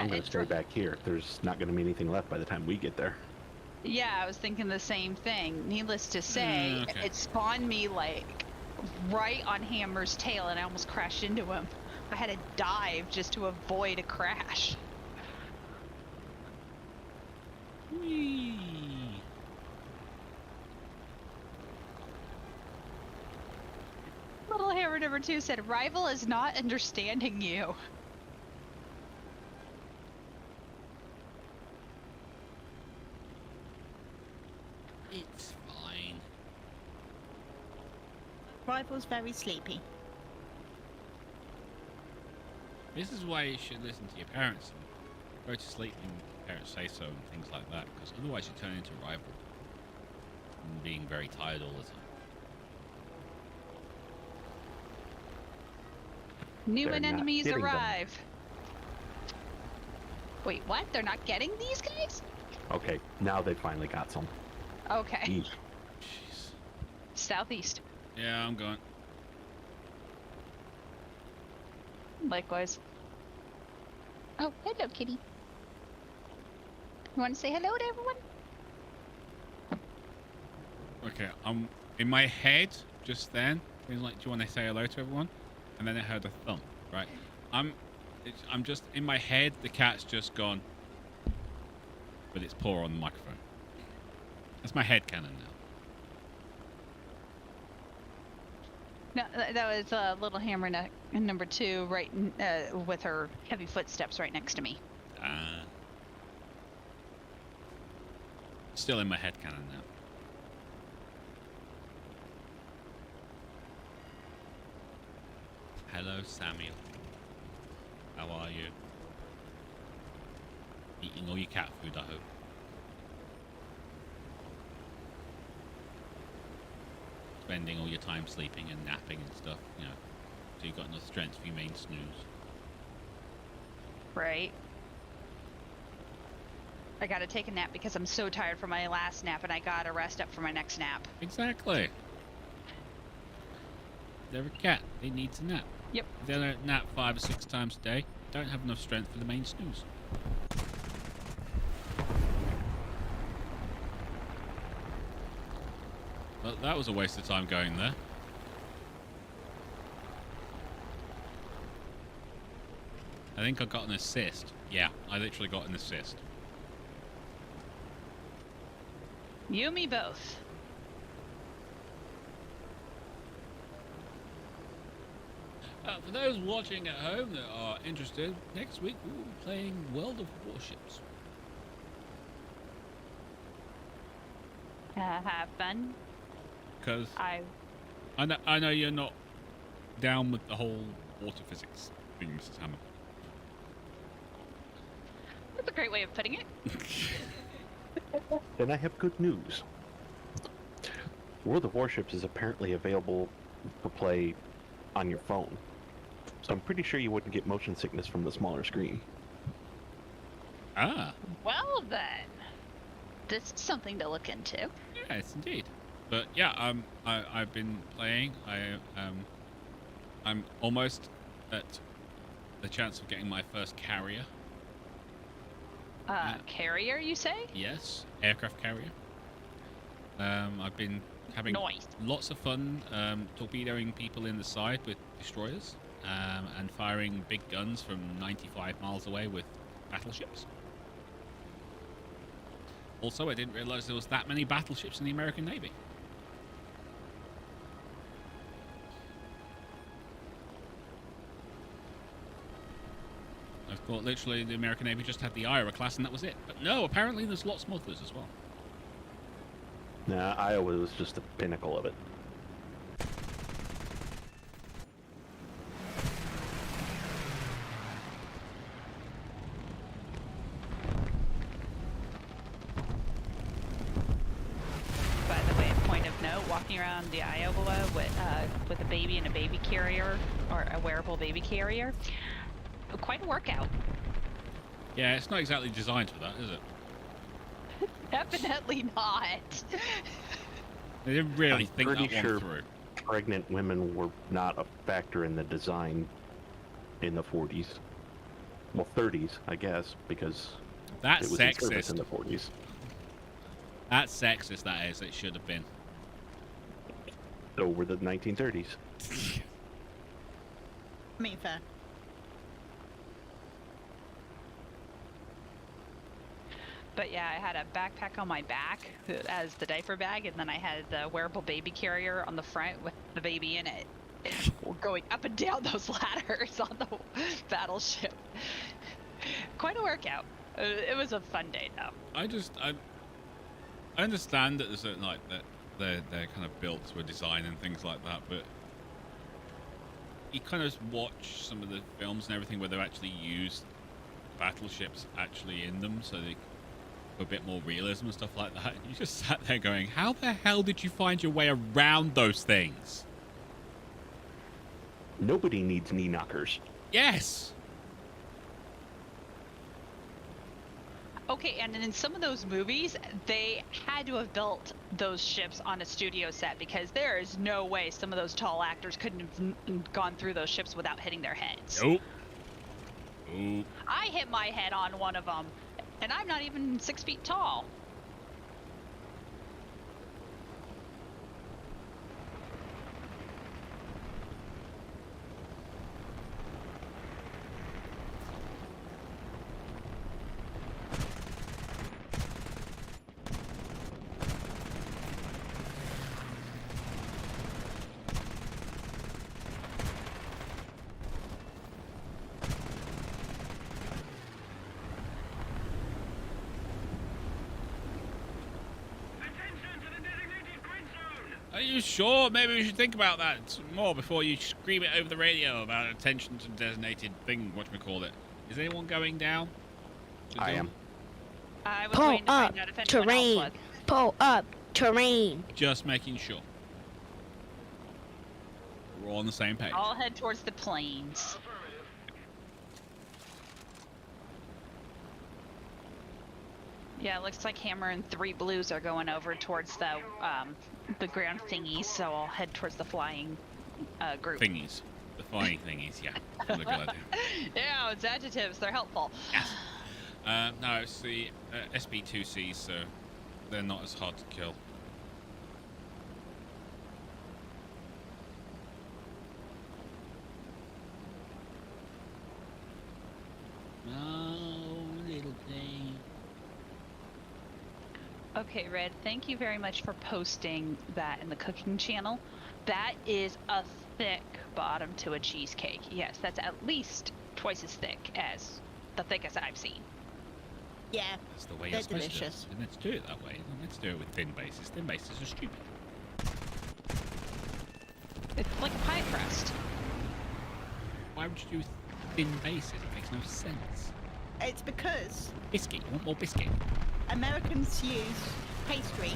S3: I'm going to
S6: it's
S3: stay back here. There's not going to be anything left by the time we get there.
S6: Yeah, I was thinking the same thing. Needless to say,
S1: okay.
S6: it spawned me like right on Hammer's tail, and I almost crashed into him. I had to dive just to avoid a crash.
S1: Whee.
S6: Little Hammer number 2 said, "Rival is not understanding you."
S1: It's fine.
S2: Rival's very sleepy.
S1: This is why you should listen to your parents and go to sleep when your parents say so and things like that, because otherwise you turn into a rival and being very tired all the time.
S6: New
S3: They're
S6: and
S3: not
S6: enemies
S3: getting them.
S6: arrive. Wait, what? They're not getting these guys?
S3: Okay, now they finally got some.
S6: Okay.
S3: Yeesh.
S1: Jeez.
S6: Southeast.
S1: Yeah, I'm going.
S6: Likewise. Oh, hello, kitty. You want to say hello to everyone?
S1: Okay, I'm in my head just then. It was like, do you want to say hello to everyone? And then I heard a thump. Right. I'm just in my head. The cat's just gone, but it's poor on the microphone. That's my head cannon now.
S6: No, that was Little Hammer number 2, right with her heavy footsteps right next to me.
S1: Still in my head cannon now. Hello, Samuel. How are you? Eating all your cat food, I hope. Spending all your time sleeping and napping and stuff, you know, so you've got enough strength for your main snooze.
S6: Right. I gotta take a nap because I'm so tired from my last nap, and I gotta rest up for my next nap.
S1: Exactly. They're a cat. They need to nap.
S6: Yep.
S1: If they don't nap 5 or 6 times a day, don't have enough strength for the main snooze. Well, that was a waste of time going there. I think I got an assist. Yeah, I literally got an assist.
S6: You and me both.
S1: For those watching at home that are interested, next week we will be playing World of Warships.
S6: Have fun.
S1: Because
S6: I
S1: I know you're not down with the whole water physics thing, Mrs. Hammer.
S6: That's a great way of putting it.
S3: Then I have good news. World of Warships is apparently available for play on your phone. So I'm pretty sure you wouldn't get motion sickness from the smaller screen.
S1: Ah,
S6: Well then, this is something to look into.
S1: yes, indeed. But yeah, I've been playing. I'm almost at the chance of getting my first carrier.
S6: Carrier, you say?
S1: Yes, aircraft carrier. I've been having
S6: Nice.
S1: lots of fun torpedoing people in the side with destroyers and firing big guns from 95 miles away with battleships. Also, I didn't realize there was that many battleships in the American Navy. I thought literally the American Navy just had the Iowa class and that was it. But no, apparently there's lots more others as well.
S3: Nah, Iowa was just the pinnacle of it.
S6: By the way, point of note, walking around the Iowa with a baby and a baby carrier, or a wearable baby carrier, quite a workout.
S1: Yeah, it's not exactly designed for that, is it?
S6: Definitely not.
S1: They didn't really
S3: I'm
S1: think
S3: pretty
S1: that
S3: sure
S1: one through.
S3: pregnant women were not a factor in the design in the 40s. Well, 30s, I guess, because
S1: That's
S3: it was in service in
S1: sexist.
S3: the 40s.
S1: That's sexist, that is. It should have been.
S3: So were the 1930s.
S2: I mean, fair.
S6: But yeah, I had a backpack on my back as the diaper bag, and then I had the wearable baby carrier on the front with the baby in it. We're going up and down those ladders on the battleship. Quite a workout. It was a fun day, though.
S1: I understand that there's certain, like, that they're kind of built to a design and things like that, but you kind of watch some of the films and everything where they've actually used battleships actually in them, so they a bit more realism and stuff like that. You just sat there going, how the hell did you find your way around those things?
S3: Nobody needs knee knockers.
S1: Yes.
S6: Okay, and in some of those movies, they had to have built those ships on a studio set because there is no way some of those tall actors couldn't have gone through those ships without hitting their heads.
S1: Nope. Nope.
S6: I hit my head on one of them, and I'm not even 6 feet tall.
S4: Attention to the designated grid zone!
S1: Are you sure? Maybe we should think about that more before you scream it over the radio about attention to designated thing, whatchamacallit. Is anyone going down?
S3: I am.
S6: I was
S7: Pull
S6: waiting to
S7: up
S6: find out if anyone else
S7: terrain.
S6: was.
S7: Pull up terrain.
S1: Just making sure. We're all on the same page.
S6: I'll head towards the plains. Yeah, it looks like Hammer and 3 Blues are going over towards the ground thingies, so I'll head towards the flying group.
S1: Thingies. The flying thingies, yeah. What a good idea.
S6: Yeah, it's adjectives. They're helpful.
S1: Yes. No, it's the SB2Cs, so they're not as hard to kill. Oh, little thing.
S6: Okay, Red, thank you very much for posting that in the cooking channel. That is a thick bottom to a cheesecake. Yes, that's at least twice as thick as the thickest I've seen.
S2: Yeah.
S1: That's the way
S2: They're
S1: you're supposed
S2: delicious.
S1: to do it. Let's do it that way. Let's do it with thin bases. Thin bases are stupid.
S6: It's like a pie crust.
S1: Why would you do thin bases? It makes no sense.
S2: It's because
S1: Biscuit. You want more biscuit?
S2: Americans use pastry,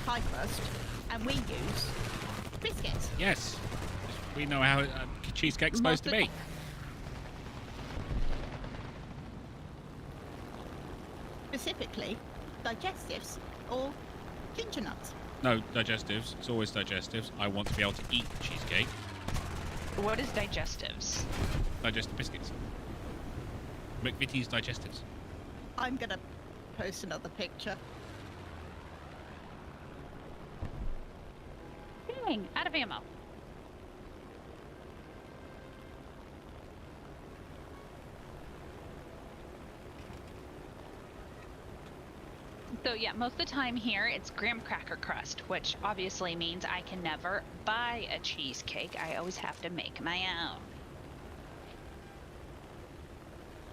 S2: pie crust, and we use biscuits.
S1: Yes. We know how cheesecake's supposed to be.
S2: Specifically, digestives or ginger nuts.
S1: No, digestives. It's always digestives. I want to be able to eat cheesecake.
S6: What is digestives?
S1: Digestive biscuits. McVitie's digestives.
S2: I'm gonna post another picture.
S6: Dang, out of ammo. So yeah, most of the time here it's graham cracker crust, which obviously means I can never buy a cheesecake. I always have to make my own.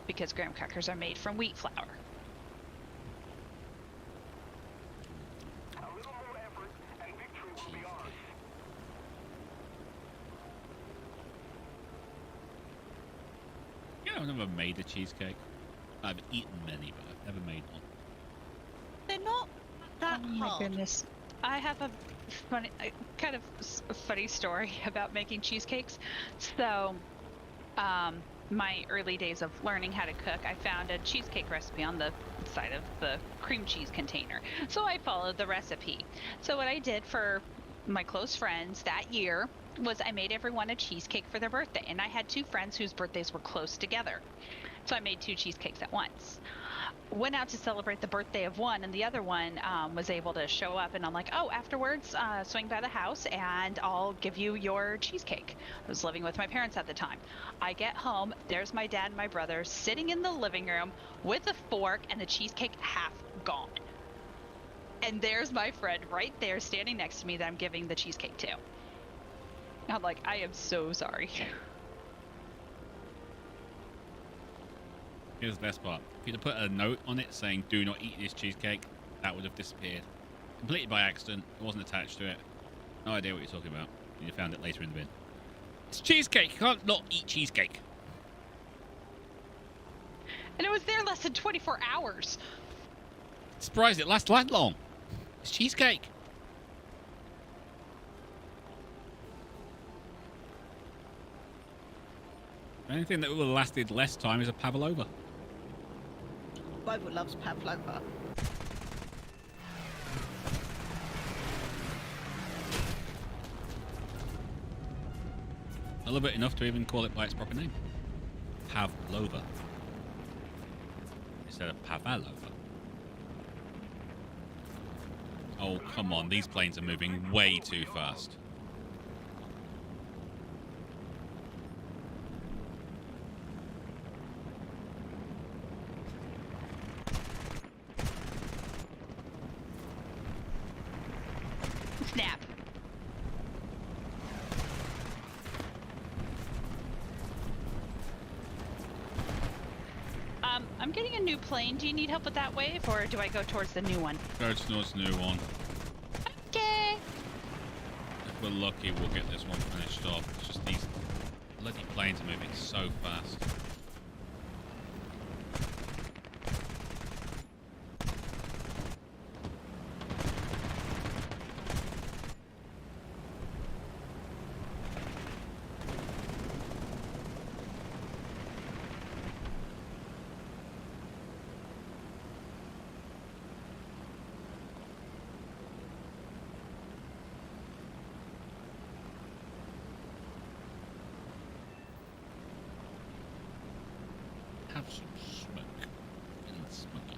S6: Because graham crackers are made from wheat flour.
S4: A little more effort and victory will be ours.
S1: You know, I've never made a cheesecake. I've eaten many, but I've never made one.
S2: They're not that
S6: Oh my
S2: hard.
S6: goodness. I have a funny, kind of funny story about making cheesecakes. So, my early days of learning how to cook, I found a cheesecake recipe on the side of the cream cheese container. So I followed the recipe. So what I did for my close friends that year was I made everyone a cheesecake for their birthday. And I had 2 friends whose birthdays were close together. So I made 2 cheesecakes at once. Went out to celebrate the birthday of one, and the other one was able to show up, and I'm like, oh, afterwards, swing by the house and I'll give you your cheesecake. I was living with my parents at the time. I get home, there's my dad and my brother sitting in the living room with a fork and the cheesecake half gone. And there's my friend right there standing next to me that I'm giving the cheesecake to. I'm like, I am so sorry.
S1: Here's the best part. If you'd have put a note on it saying, do not eat this cheesecake, that would have disappeared. Completely by accident. It wasn't attached to it. No idea what you're talking about. You found it later in the bin. It's cheesecake. You can't not eat cheesecake.
S6: And it was there less than 24 hours.
S1: Surprised it lasts that long. It's cheesecake. Anything that would have lasted less time is a pavlova.
S2: Bible loves pavlova.
S1: I love it enough to even call it by its proper name. Pavlova. Instead of Pavlova. Oh, come on. These planes are moving way too fast.
S6: Snap. I'm getting a new plane. Do you need help with that wave, or do I go towards the new one?
S1: Go towards the new one.
S6: Okay.
S1: If we're lucky, we'll get this one finished off. It's just these bloody planes are moving so fast. Have some smoke. And smoky.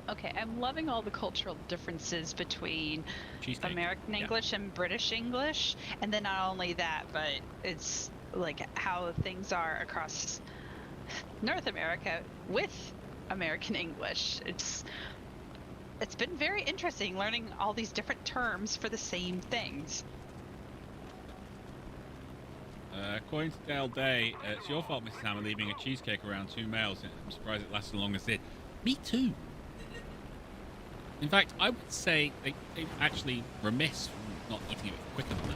S6: Okay, I'm loving all the cultural differences between
S1: Cheesecake.
S6: American
S1: Yeah.
S6: English and British English. And then not only that, but it's like how things are across North America with American English. It's been very interesting learning all these different terms for the same things.
S1: According to Dale Day, it's your fault, Mrs. Hammer, leaving a cheesecake around 2 males. I'm surprised it lasted as long as it did. Me too. In fact, I would say they actually remiss from not eating it quicker than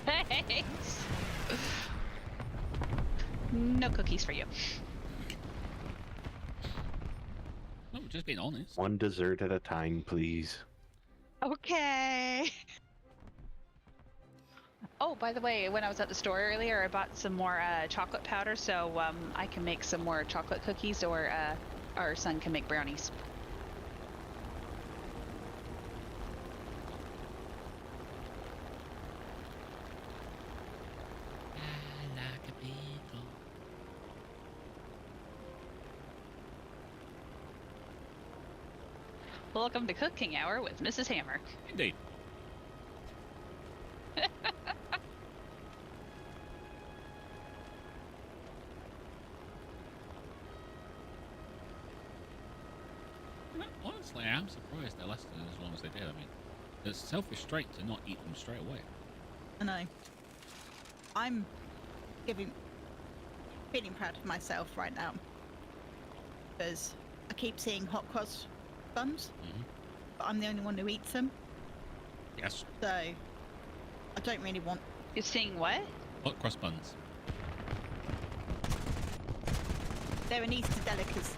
S1: that.
S6: Thanks. No cookies for you.
S1: No, just being honest.
S3: One dessert at a time, please.
S6: Okay. Oh, by the way, when I was at the store earlier, I bought some more chocolate powder, so I can make some more chocolate cookies, or our son can make brownies.
S1: I like a beetle.
S6: Welcome to Cooking Hour with Mrs. Hammer.
S1: Indeed. Honestly, I am surprised they lasted as long as they did. I mean, it's self-restraint to not eat them straight away.
S2: I know. I'm feeling proud of myself right now. Because I keep seeing hot cross buns, but I'm the only one who eats them.
S1: Yes.
S2: So I don't really want.
S6: You're seeing what?
S1: Hot cross buns.
S2: They're an Easter delicacy.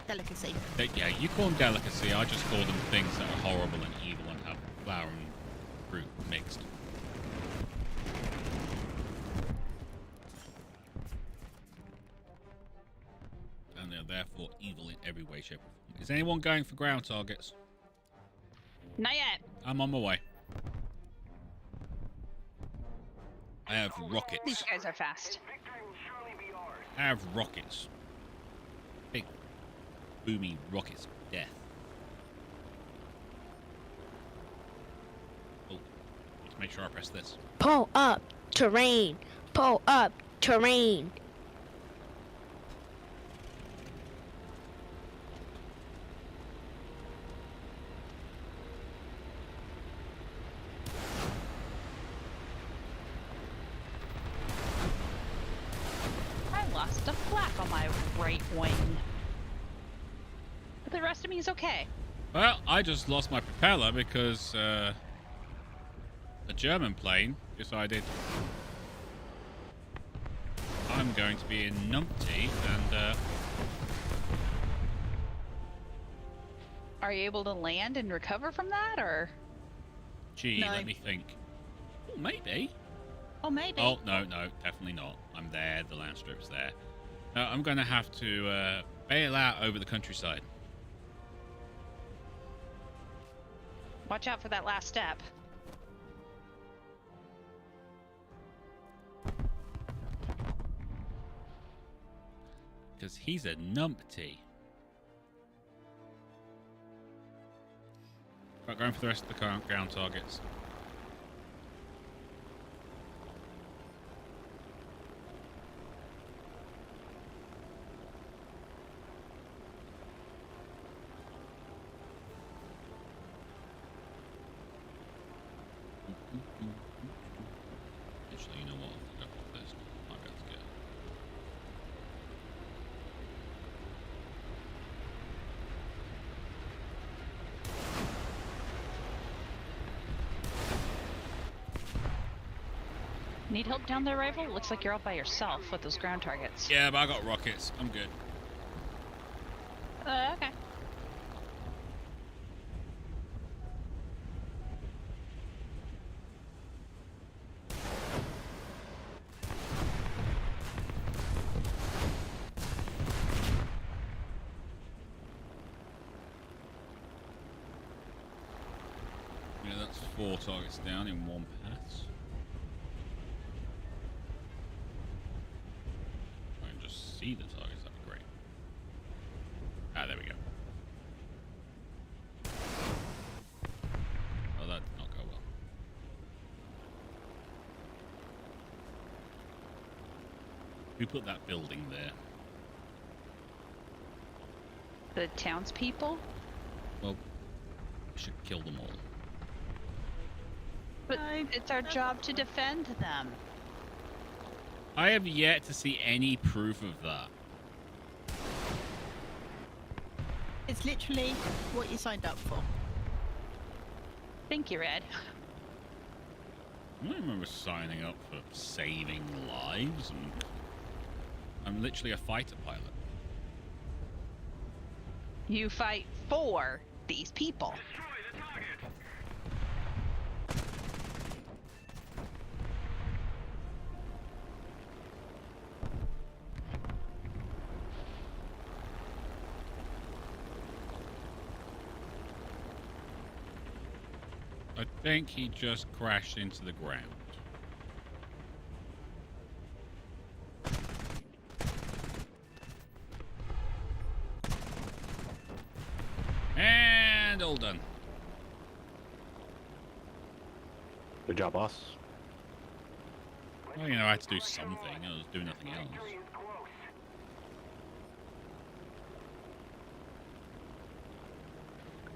S2: delicacy.
S1: Yeah, you call them delicacy. I just call them things that are horrible and evil and have flour and fruit mixed. And they're therefore evil in every way, shape, or form. Is anyone going for ground targets?
S6: Not yet.
S1: I'm on my way. I have
S6: These
S1: rockets.
S6: guys are fast.
S4: Victory will surely be ours.
S1: I have rockets. Big, boomy rockets of death. Oh, let's make sure I press this.
S7: Pull up. Terrain. Pull up. Terrain.
S6: I lost a flak on my right wing. But the rest of me is okay.
S1: Well, I just lost my propeller because a German plane decided I'm going to be in numpty and
S6: Are you able to land and recover from that, or?
S1: gee,
S2: No.
S1: let me think. Oh, maybe.
S2: Oh, maybe.
S1: Oh, no, definitely not. I'm there, the land strip's there. No, I'm going to have to bail out over the countryside.
S6: Watch out for that last step.
S1: Because he's a numpty. Right, going for the rest of the ground targets. Actually, you know what? I'll go for this. Might be able to get it.
S6: Need help down there, Rival? Looks like you're all by yourself with those ground targets.
S1: Yeah, but I got rockets. I'm good.
S6: Okay.
S1: Yeah, that's 4 targets down in one pass. I can just see the targets, that'd be great. Ah, there we go. Oh, that did not go well. Who put that building there?
S6: The townspeople?
S1: Well, we should kill them all.
S6: But
S2: No,
S6: it's our
S2: that's
S6: job to defend them.
S1: I have yet to see any proof of that.
S2: It's literally what you signed up for.
S6: Thank you, Red.
S1: I don't remember signing up for saving lives, and I'm literally a fighter pilot.
S6: You fight for these people.
S4: Destroy the target.
S1: I think he just crashed into the ground. And all done.
S3: Good job, boss.
S1: Well, you know, I had to do something. I was doing nothing else.
S4: Victory is close.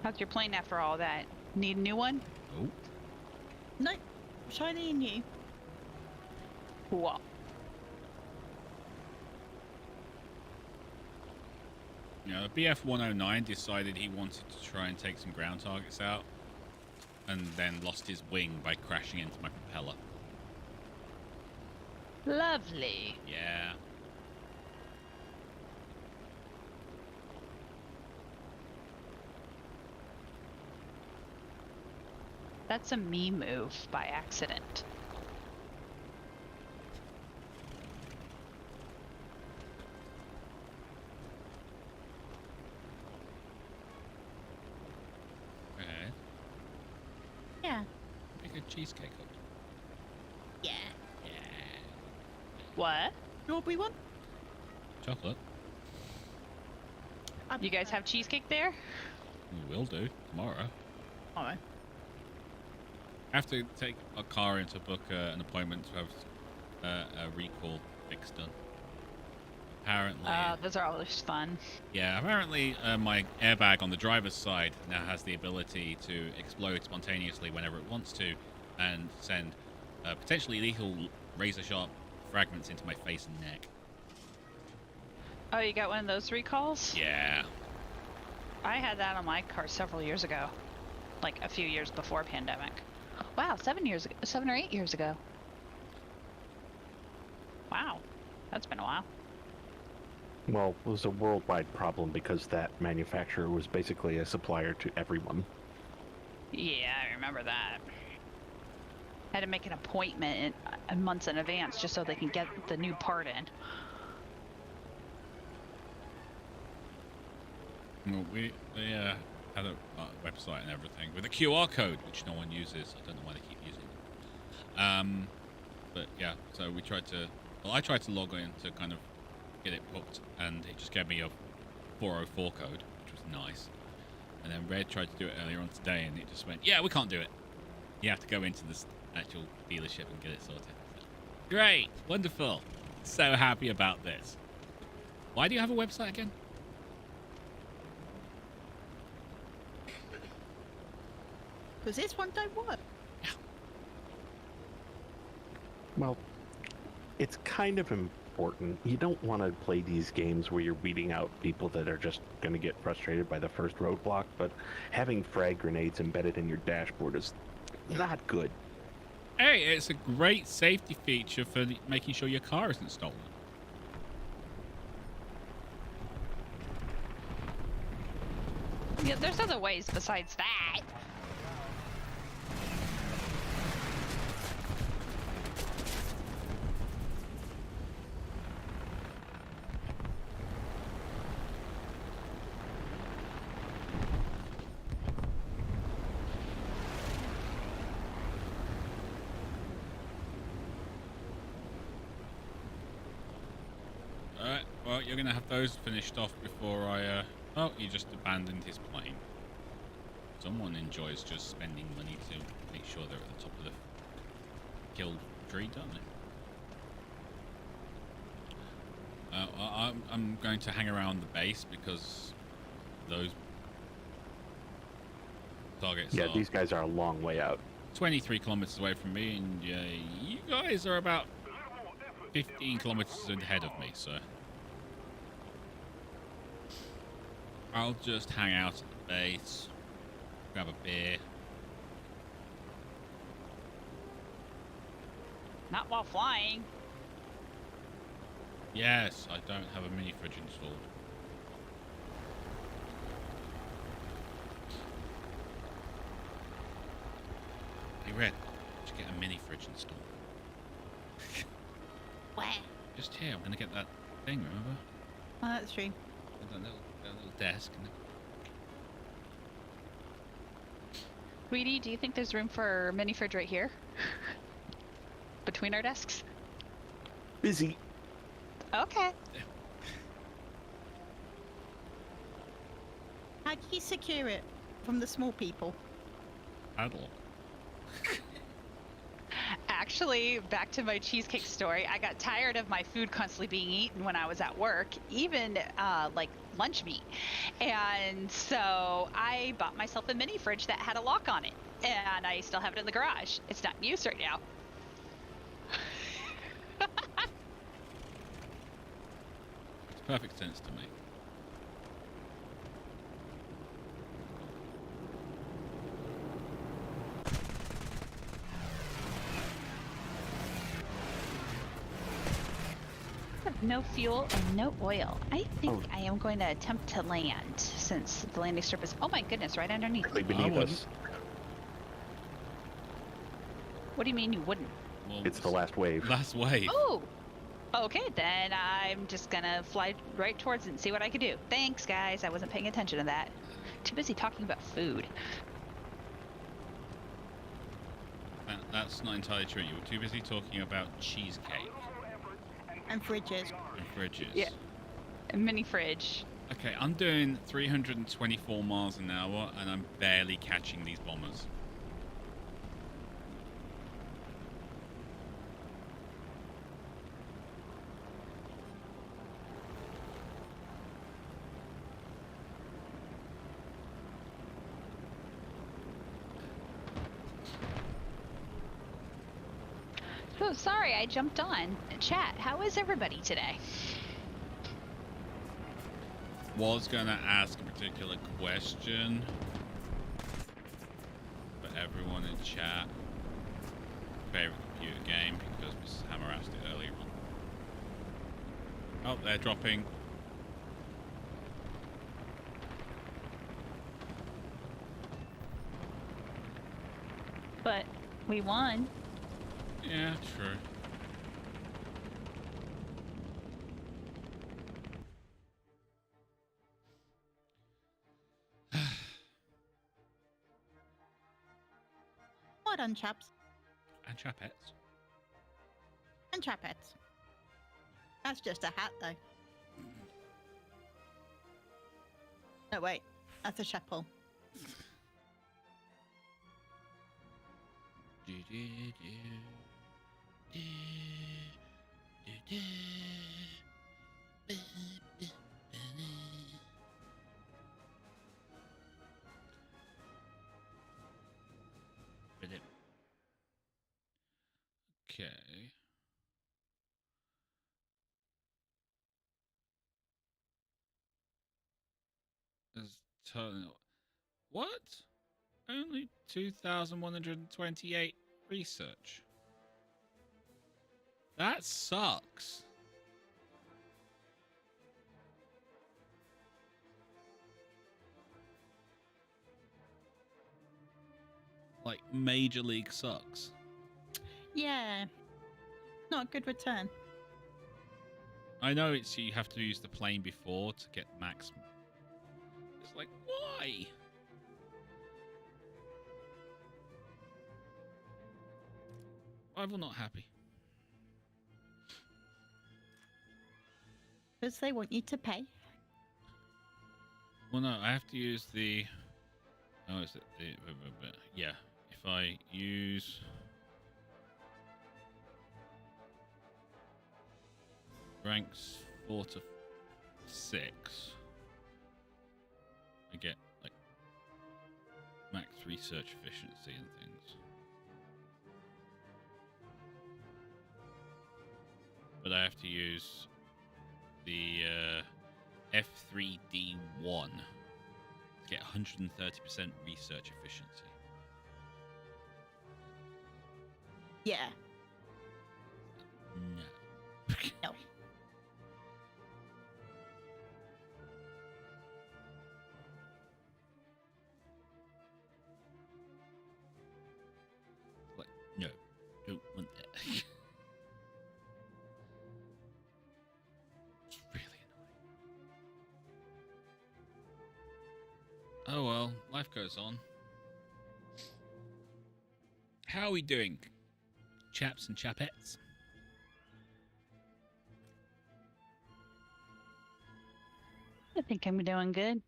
S6: How's your plane after all that? Need a new one?
S1: Oh,
S2: Nope. Shiny and new.
S6: Cool.
S1: you know, BF 109 decided he wanted to try and take some ground targets out, and then lost his wing by crashing into my propeller.
S6: Lovely.
S1: Yeah.
S6: That's a me move by accident.
S1: Okay.
S2: Yeah.
S1: Make a cheesecake up.
S2: Yeah.
S1: Yeah.
S6: What?
S2: Strawberry one?
S1: Chocolate.
S6: You guys have cheesecake there?
S1: We will do tomorrow.
S2: Alright.
S1: I have to take a car in to book an appointment to have a recall fix done. Apparently.
S6: Those are always fun.
S1: Yeah, apparently my airbag on the driver's side now has the ability to explode spontaneously whenever it wants to and send potentially lethal razor-sharp fragments into my face and neck.
S6: Oh, you got one of those recalls?
S1: Yeah.
S6: I had that on my car several years ago. Like a few years before pandemic. Wow, 7 or 8 years ago. Wow, that's been a while.
S3: Well, it was a worldwide problem because that manufacturer was basically a supplier to everyone.
S6: Yeah, I remember that. Had to make an appointment months in advance just so they can get the new part in.
S1: Well, we had a website and everything with a QR code, which no one uses. I don't know why they keep using it. But yeah, so we tried to... Well, I tried to log in to kind of get it booked, and it just gave me a 404 code, which was nice. And then Red tried to do it earlier on today, and it just went, yeah, we can't do it. You have to go into this actual dealership and get it sorted. Great, wonderful. So happy about this. Why do you have a website again?
S2: Because this one don't work.
S3: Well, it's kind of important. You don't want to play these games where you're weeding out people that are just going to get frustrated by the first roadblock, but having frag grenades embedded in your dashboard is not good.
S1: Hey, it's a great safety feature for making sure your car isn't stolen.
S6: Yeah, there's other ways besides that.
S1: Alright, well, you're going to have those finished off before I... Oh, he just abandoned his plane. Someone enjoys just spending money to make sure they're at the top of the kill tree, don't they? I'm going to hang around the base because those targets
S3: Yeah,
S1: are
S3: these guys are a long way out.
S1: 23 kilometers away from me, and you guys are about 15 kilometers ahead of me, so I'll just hang out at the base, grab a beer.
S6: Not while flying.
S1: Yes, I don't have a mini fridge installed. Hey Red, just get a mini fridge installed.
S2: Where?
S1: Just here, I'm gonna get that thing, remember?
S2: Oh, that's true.
S1: That little desk.
S6: Sweetie, do you think there's room for a mini fridge right here? Between our desks?
S3: Busy.
S6: Okay.
S2: How do you secure it from the small people?
S1: Paddle.
S6: Actually, back to my cheesecake story, I got tired of my food constantly being eaten when I was at work, even like lunch meat. And so I bought myself a mini fridge that had a lock on it. And I still have it in the garage. It's not in use right now.
S1: Makes perfect sense to me.
S6: No fuel and no oil. I think I am going to attempt to land since the landing strip is, oh my goodness, right underneath.
S3: Right beneath us.
S6: What do you mean you wouldn't?
S1: Well,
S3: It's the last wave.
S1: last wave.
S6: Oh! Okay, then I'm just gonna fly right towards it and see what I can do. Thanks, guys. I wasn't paying attention to that. Too busy talking about food.
S1: That's not entirely true. You were too busy talking about cheesecake
S2: And fridges.
S1: and fridges.
S6: Yeah. A mini fridge.
S1: Okay, I'm doing 324 miles an hour, and I'm barely catching these bombers.
S6: So sorry, I jumped on. Chat, how is everybody today?
S1: Was gonna ask a particular question for everyone in chat. Favorite computer game, because Mrs. Hammer asked it earlier on. Oh, they're dropping.
S6: But we won.
S1: Yeah, true.
S2: Well done, chaps.
S1: And chapettes.
S2: And chapettes. That's just a hat, though. No, wait. That's a chapel.
S1: Okay. There's total. What? Only 2,128 research. That sucks. Like, Major League sucks.
S2: Yeah. Not a good return.
S1: I know it's you have to use the plane before to get max. It's like, why? I'm not happy.
S2: Because they want you to pay.
S1: Well, no, I have to use the. Oh, is it the? Yeah, if I use. Ranks 4 to 6, I get like max research efficiency and things. But I have to use the F3D1 to get 130% research efficiency.
S2: Yeah.
S1: No.
S2: No.
S1: Like, no, don't want that. It's really annoying. Oh well, life goes on. How are we doing, chaps and chapettes?
S6: I think I'm doing good.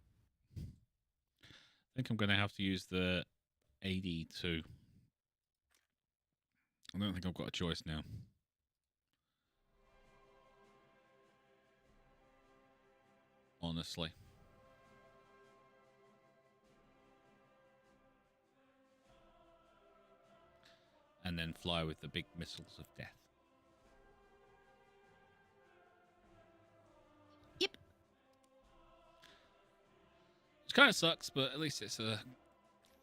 S1: I think I'm going to have to use the AD2. I don't think I've got a choice now. Honestly. And then fly with the big missiles of death.
S2: Yep.
S1: Which kind of sucks, but at least it's a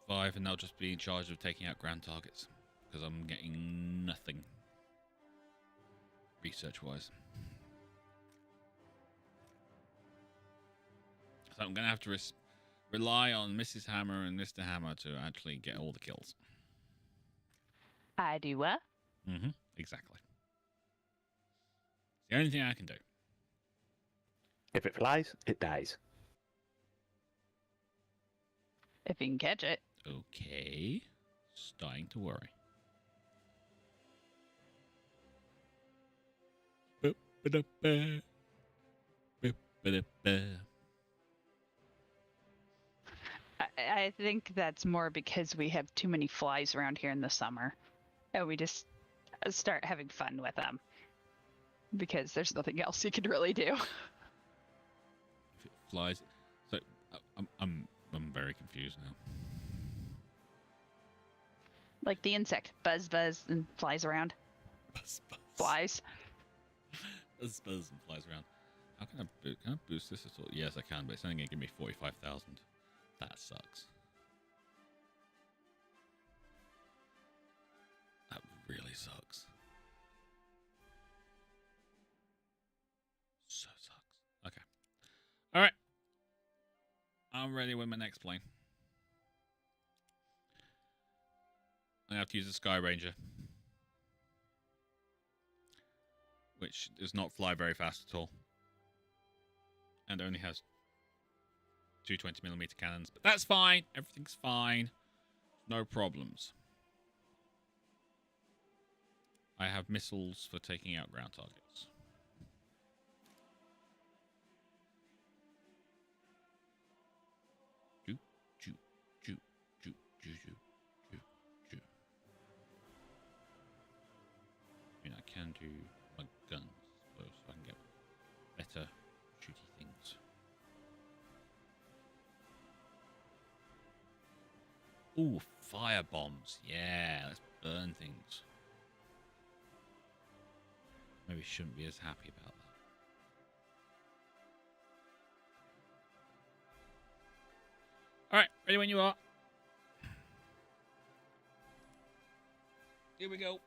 S1: 5 and they'll just be in charge of taking out ground targets. Because I'm getting nothing. Research-wise. So I'm going to have to rely on Mrs. Hammer and Mr. Hammer to actually get all the kills.
S6: I do what?
S1: Mm-hmm. Exactly. It's the only thing I can do.
S3: If it flies, it dies.
S6: If you can catch it.
S1: Okay. Starting to worry. Ba-ba-da-ba. Ba-ba-da-ba.
S6: I think that's more because we have too many flies around here in the summer. And we just start having fun with them. Because there's nothing else you can really do.
S1: If it flies, so I'm very confused now.
S6: Like the insect. Buzz, buzz, and flies around.
S1: Buzz, buzz.
S6: Flies.
S1: Buzz, buzz, and flies around. How can I boost this at all? Yes, I can, but it's only going to give me 45,000. That sucks. That really sucks. So sucks. Okay. All right. I'm ready with my next plane. I have to use the Sky Ranger, which does not fly very fast at all, and only has two 20mm cannons. But that's fine. Everything's fine. No problems. I have missiles for taking out ground targets. Choo, choo, choo, choo, choo, choo, choo, choo. I mean, I can do my guns, so I can get better shooty things. Ooh, fire bombs. Yeah, let's burn things. Maybe shouldn't be as happy about that. Alright, ready when you are. Here we go.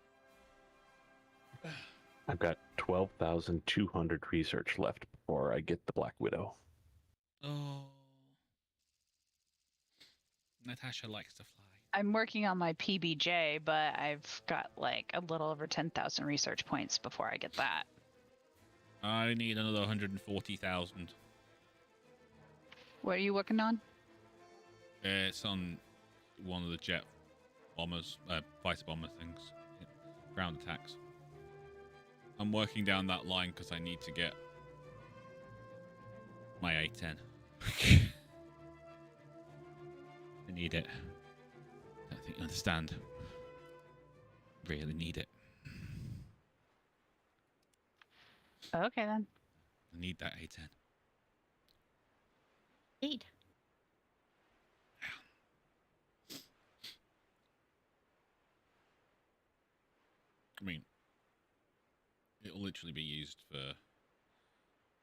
S3: I've got 12,200 research left before I get the Black Widow.
S1: Oh. Natasha likes to fly.
S6: I'm working on my PBJ, but I've got like a little over 10,000 research points before I get that.
S1: I need another 140,000.
S6: What are you working on?
S1: It's on one of the jet bombers, fighter bomber things. Ground attacks. I'm working down that line because I need to get my A10. I need it. I don't think you understand. Really need it.
S6: Okay, then.
S1: I need that A10.
S2: Indeed.
S1: I mean, it'll literally be used for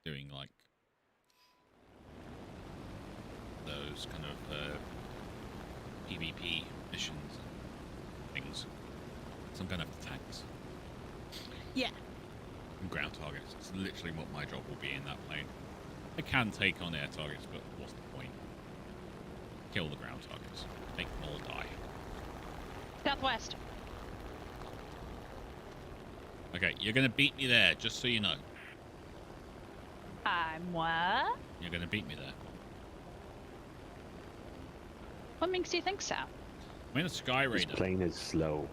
S1: doing like those kind of PvP missions and things. Some kind of tanks
S2: Yeah.
S1: and ground targets. It's literally what my job will be in that plane. I can take on air targets, but what's the point? Kill the ground targets. Make them all die.
S6: Southwest.
S1: Okay, you're gonna beat me there, just so you know.
S6: I'm what?
S1: You're gonna beat me there.
S6: What makes you think so?
S1: I'm in a Sky
S3: This
S1: Raider.
S3: plane is slow.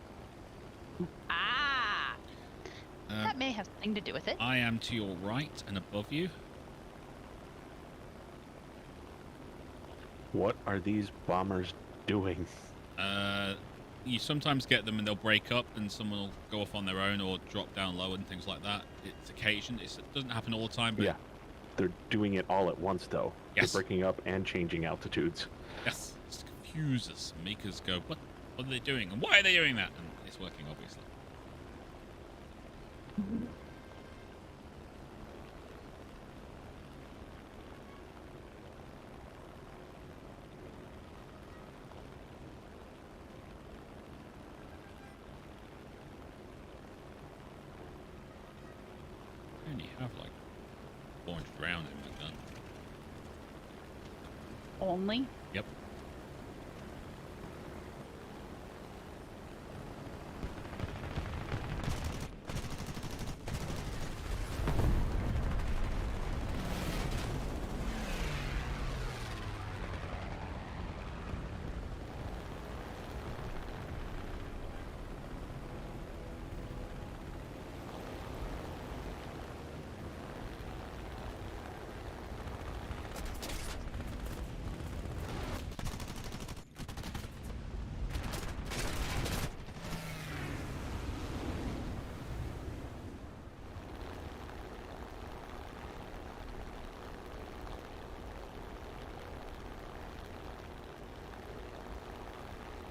S6: Ah! That may have something to do with it.
S1: I am to your right and above you.
S3: What are these bombers doing?
S1: You sometimes get them and they'll break up and someone will go off on their own or drop down low and things like that. It's occasion. It doesn't happen all the time, but
S3: Yeah. They're doing it all at once, though.
S1: Yes.
S3: They're breaking up and changing altitudes.
S1: yes, it confuses us and make us go, what are they doing? And why are they doing that? And it's working, obviously. I only have like 400 rounds in my gun.
S6: Only?
S1: Yep.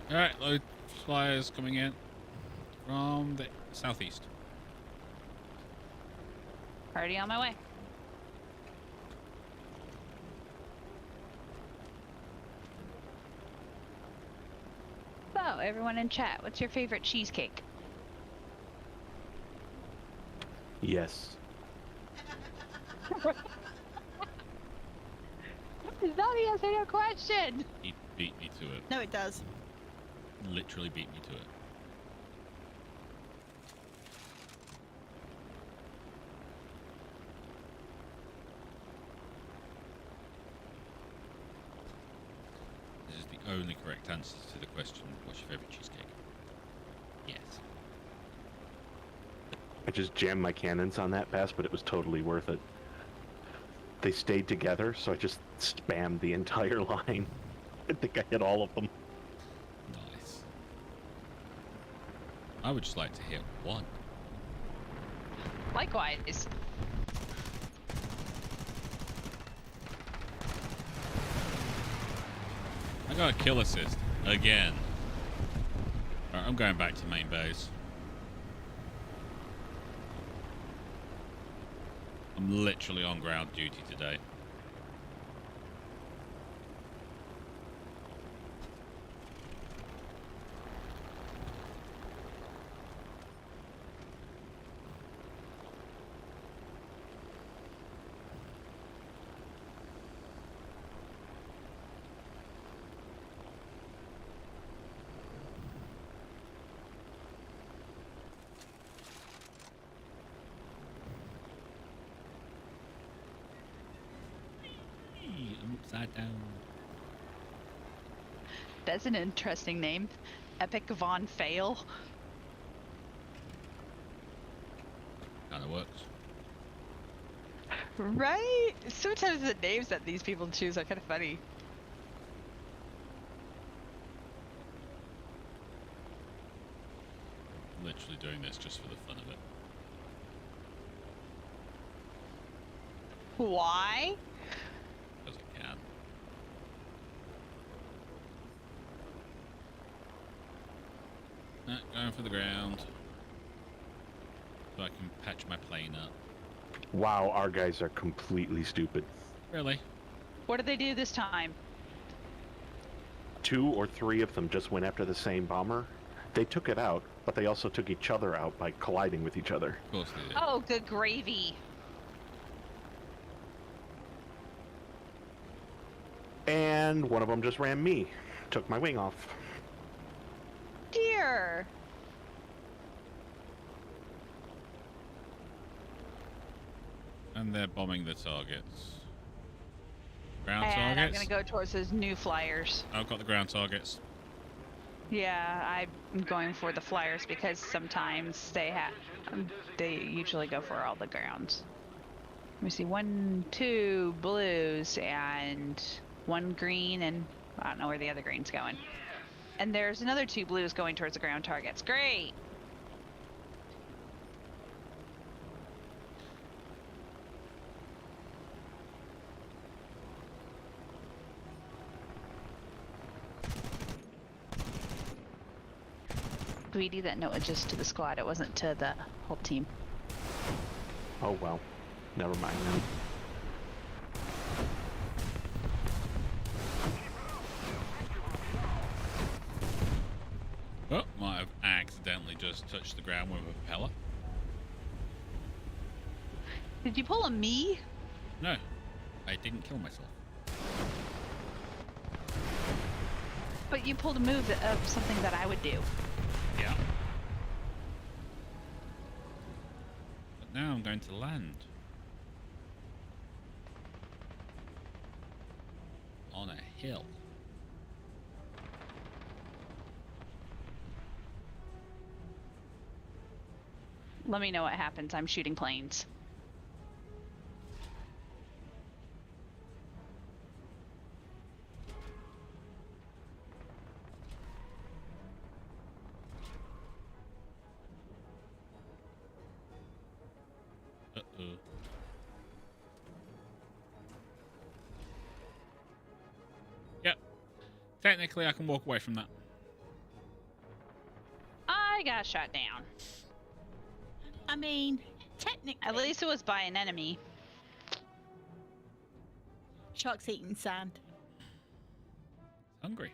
S1: Alright, load flyers coming in from the southeast.
S6: Already on my way. So, everyone in chat, what's your favorite cheesecake?
S3: Yes.
S6: Is that the answer to your question?
S1: He beat me to it.
S2: No, it does.
S1: Literally beat me to it. This is the only correct answer to the question, what's your favourite cheesecake? Yes.
S3: I just jammed my cannons on that pass, but it was totally worth it. They stayed together, so I just spammed the entire line. I think I hit all of them.
S1: Nice. I would just like to hit one.
S6: Likewise.
S1: I got a kill assist again. Alright, I'm going back to main base. I'm literally on ground duty today. I'm upside down.
S6: That's an interesting name. Epic Von Fail.
S1: Kinda works.
S6: Right? Sometimes the names that these people choose are kind of funny.
S1: Literally doing this just for the fun of it.
S6: Why?
S1: Because I can. Going for the ground. So I can patch my plane up.
S3: Wow, our guys are completely stupid.
S1: Really?
S6: What did they do this time?
S3: 2 or 3 of them just went after the same bomber. They took it out, but they also took each other out by colliding with each other.
S1: Of course they did.
S6: Oh, good gravy.
S3: And one of them just ran me. Took my wing off.
S6: Dear.
S1: And they're bombing the targets. Ground
S6: And I'm
S1: targets?
S6: gonna go towards those new flyers.
S1: I've got the ground targets.
S6: Yeah, I'm going for the flyers because sometimes they usually go for all the grounds. Let me see, 1, 2 blues and 1 green, and I don't know where the other green's going. And there's another 2 blues going towards the ground targets. Great. Sweetie, that note was just to the squad. It wasn't to the whole team.
S3: Oh well. Never mind then.
S1: Oh, might have accidentally just touched the ground with a propeller.
S6: Did you pull a me?
S1: No, I didn't kill myself.
S6: But you pulled a move of something that I would do.
S1: Yeah. But now I'm going to land. On a hill.
S6: Let me know what happens. I'm shooting planes.
S1: Uh-oh. Yep. Technically, I can walk away from that.
S6: got shot down.
S2: I mean, technically,
S6: At least it was by an enemy.
S2: sharks eating sand.
S1: Hungry.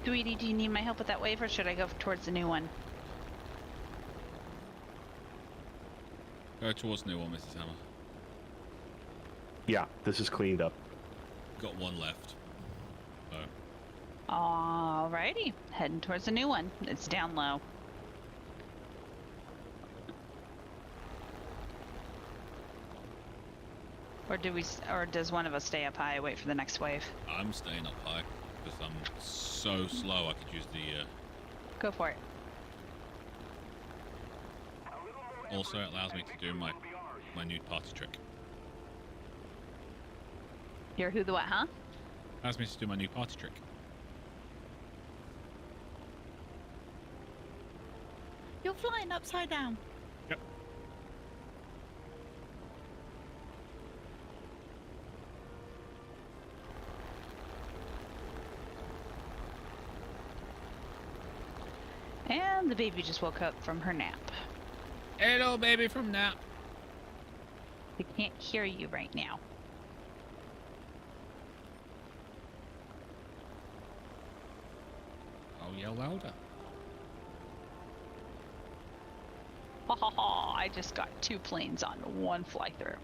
S6: Sweetie, do you need my help with that wave, or should I go towards the new one?
S1: Go towards new one, Mrs. Hammer.
S3: Yeah, this is cleaned up.
S1: Got one left. Oh.
S6: Alrighty, heading towards the new one. It's down low. Or does one of us stay up high and wait for the next wave?
S1: I'm staying up high because I'm so slow. I could use the.
S6: Go for it.
S1: Also, it allows me to do my new party trick.
S6: You're who the what, huh?
S1: Allows me to do my new party trick.
S2: You're flying upside down.
S1: Yep.
S6: And the baby just woke up from her nap.
S1: Hello, baby from nap.
S6: We can't hear you right now.
S1: I'll yell louder.
S6: Ha ha ha, I just got 2 planes on one fly through.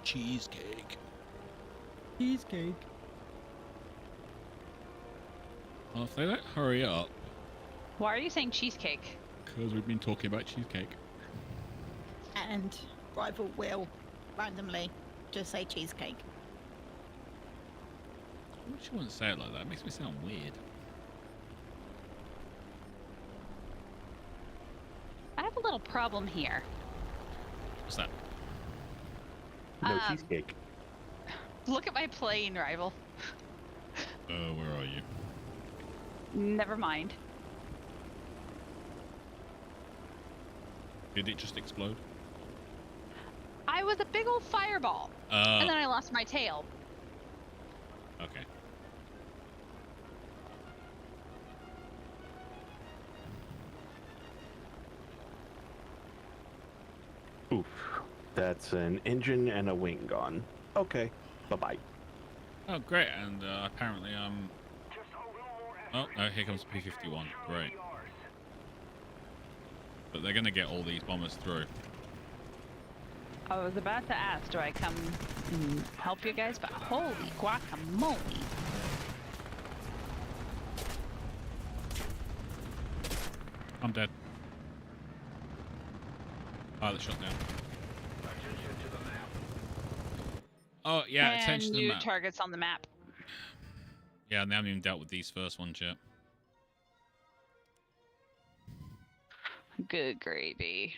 S1: Cheesecake.
S2: Cheesecake.
S1: Well, if they don't hurry up,
S6: Why are you saying cheesecake?
S1: because we've been talking about cheesecake.
S2: And rival will randomly just say cheesecake.
S1: I wish you wouldn't say it like that. It makes me sound weird.
S6: I have a little problem here.
S1: What's that?
S3: No cheesecake.
S6: Look at my plane, rival.
S1: Where are you?
S6: Never mind.
S1: Did it just explode?
S6: I was a big old fireball, and then I lost my tail.
S1: Okay.
S3: Oof. That's an engine and a wing gone. Okay. Bye-bye.
S1: Oh, great. And apparently,
S4: Just a little more
S1: oh,
S4: effort.
S1: no, here comes P-51. Great. But they're going to get all these bombers through.
S6: I was about to ask, do I come and help you guys? But holy guacamole.
S1: I'm dead. Pilot shot down. Oh, yeah,
S6: and
S1: attention to the
S6: new
S1: map.
S6: targets on the map.
S1: Yeah, and they haven't even dealt with these first ones yet.
S6: Good gravy.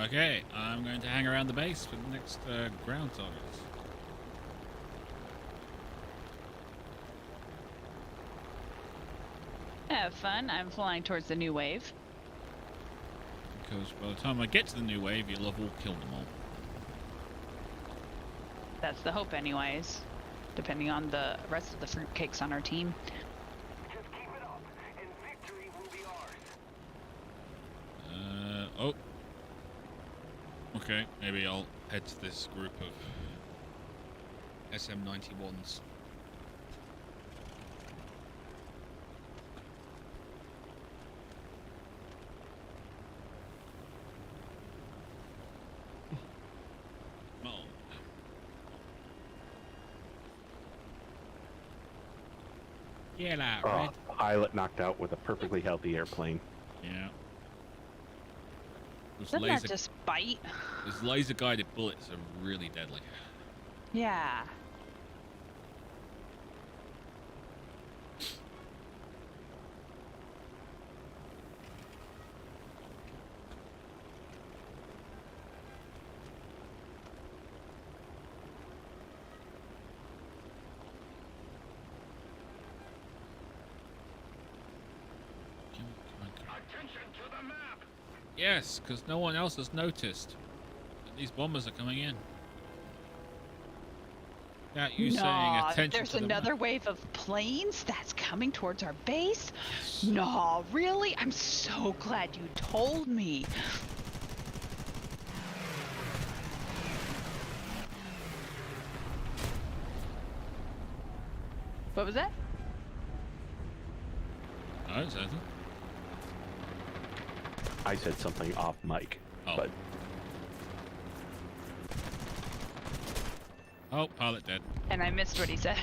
S1: Okay, I'm going to hang around the base for the next ground targets.
S6: Have fun. I'm flying towards the new wave.
S1: Because by the time I get to the new wave, you'll have all killed them all.
S6: That's the hope anyways. Depending on the rest of the fruitcakes on our team.
S4: Just keep it up, and victory will be ours.
S1: Oh. Okay, maybe I'll head to this group of SM-91s. Oh. Get out, Red.
S3: Pilot knocked out with a perfectly healthy airplane.
S1: Yeah. Those
S6: Doesn't
S1: laser,
S6: that just bite?
S1: those laser-guided bullets are really deadly.
S6: Yeah.
S4: Attention to the map!
S1: Yes, because no one else has noticed that these bombers are coming in. Yeah, you saying
S6: Nah,
S1: attention
S6: there's
S1: to the
S6: another
S1: map.
S6: wave of planes that's coming towards our base? No, really? I'm so glad you told me. What was that?
S1: I didn't say anything.
S3: I said something off mic,
S1: Oh.
S3: but
S1: Oh, pilot dead.
S6: And I missed what he said.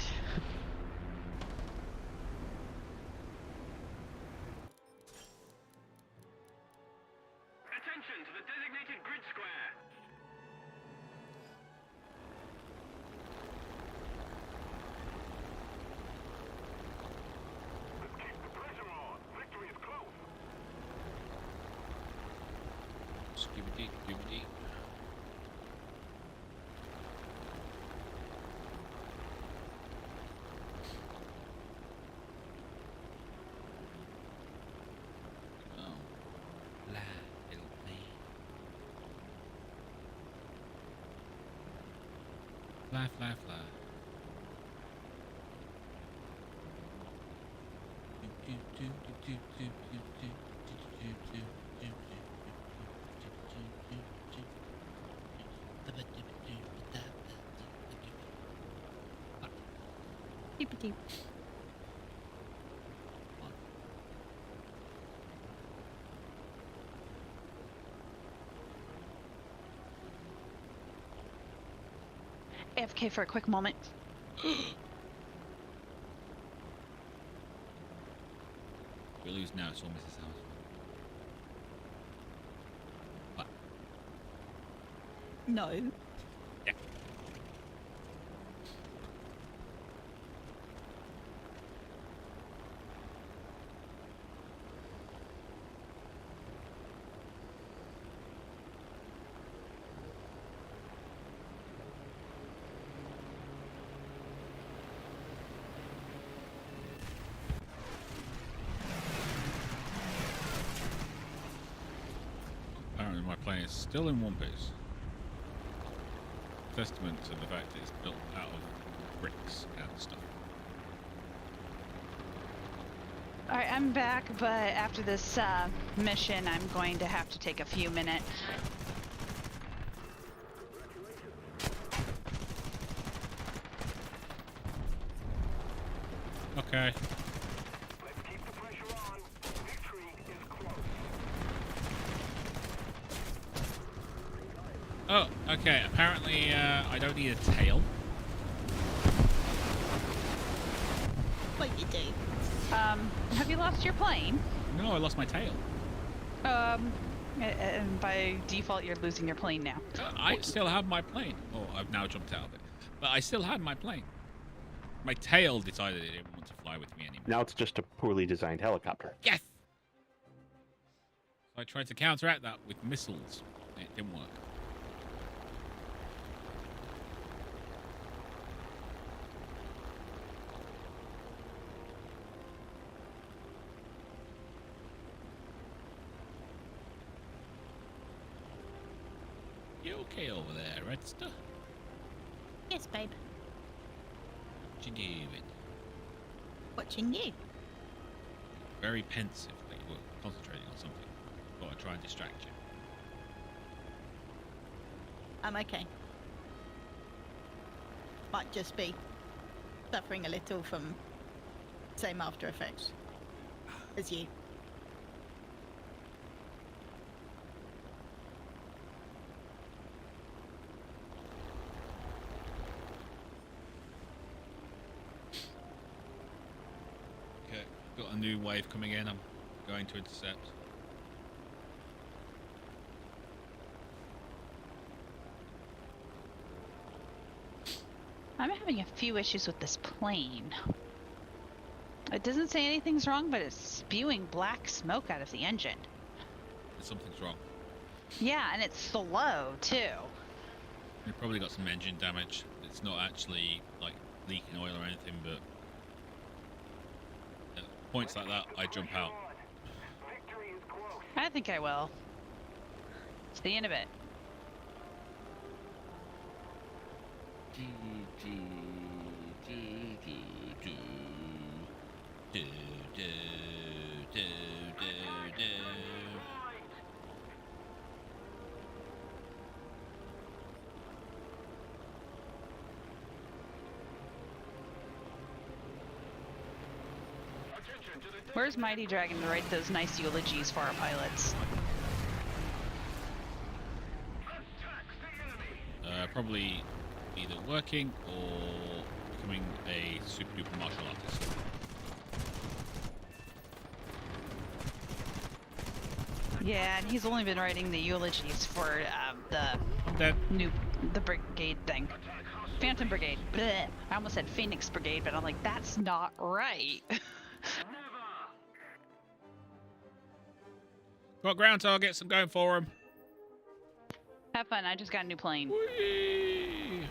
S4: Attention to the designated grid square! Let's keep the pressure on! Victory is close!
S1: Skibidi, skibidi. Oh. Fly, little plane. Fly, fly, fly.
S2: Deep.
S6: AFK for a quick moment.
S1: We lose now, it's all Mrs. House. What?
S2: No.
S1: Yeah. Apparently my plane is still in one piece. Testament to the fact that it's built out of bricks and stuff.
S6: Alright, I'm back, but after this mission, I'm going to have to take a few minutes.
S1: Okay.
S4: Let's keep the pressure on! Victory is close!
S1: Oh, okay. Apparently, I don't need a tail.
S2: What you do?
S6: Have you lost your plane?
S1: No, I lost my tail.
S6: And by default, you're losing your plane now.
S1: I still have my plane. Oh, I've now jumped out of it. But I still had my plane. My tail decided it didn't want to fly with me anymore.
S3: now it's just a poorly designed helicopter.
S1: Yes! So I tried to counteract that with missiles. It didn't work. You okay over there, Redster?
S2: Yes, babe.
S1: What you doing?
S2: Watching you.
S1: Very pensive, like you were concentrating on something. Thought I'd try and distract you.
S2: I'm okay. Might just be suffering a little from same after effects as you.
S1: Okay, got a new wave coming in. I'm going to intercept.
S6: I'm having a few issues with this plane. It doesn't say anything's wrong, but it's spewing black smoke out of the engine.
S1: Something's wrong.
S6: Yeah, and it's slow too.
S1: We've probably got some engine damage. It's not actually like leaking oil or anything, but at points like that, I jump out.
S4: Victory is close.
S6: I think I will. See you in a bit. Where's Mighty Dragon to write those nice eulogies for our pilots?
S1: Probably either working or becoming a super duper martial artist.
S6: Yeah, and he's only been writing the eulogies for
S1: Dead.
S6: the brigade thing. Phantom Brigade. Blech. I almost said Phoenix Brigade, but I'm like, that's not right.
S1: Got ground targets. I'm going for them.
S6: Have fun. I just got a new plane.
S1: Whee!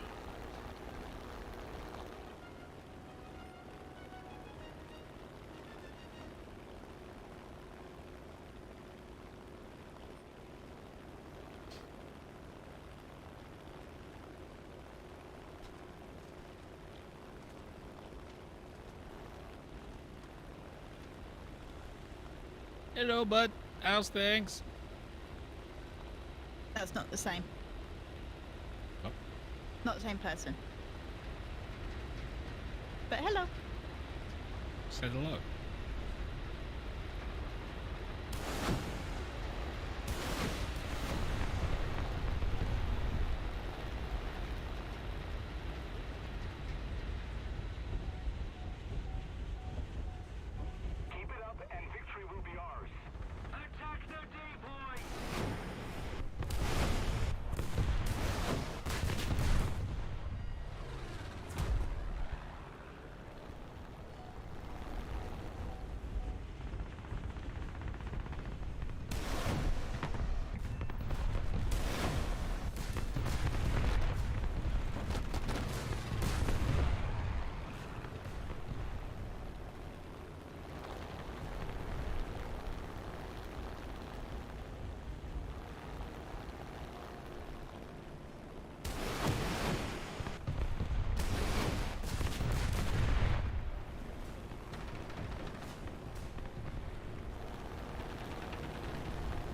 S1: Hello, bud. How's things?
S2: That's not the same.
S1: Oh.
S2: Not the same person. But hello.
S1: Said hello.
S4: Keep it up and victory will be ours. Attack the depoy!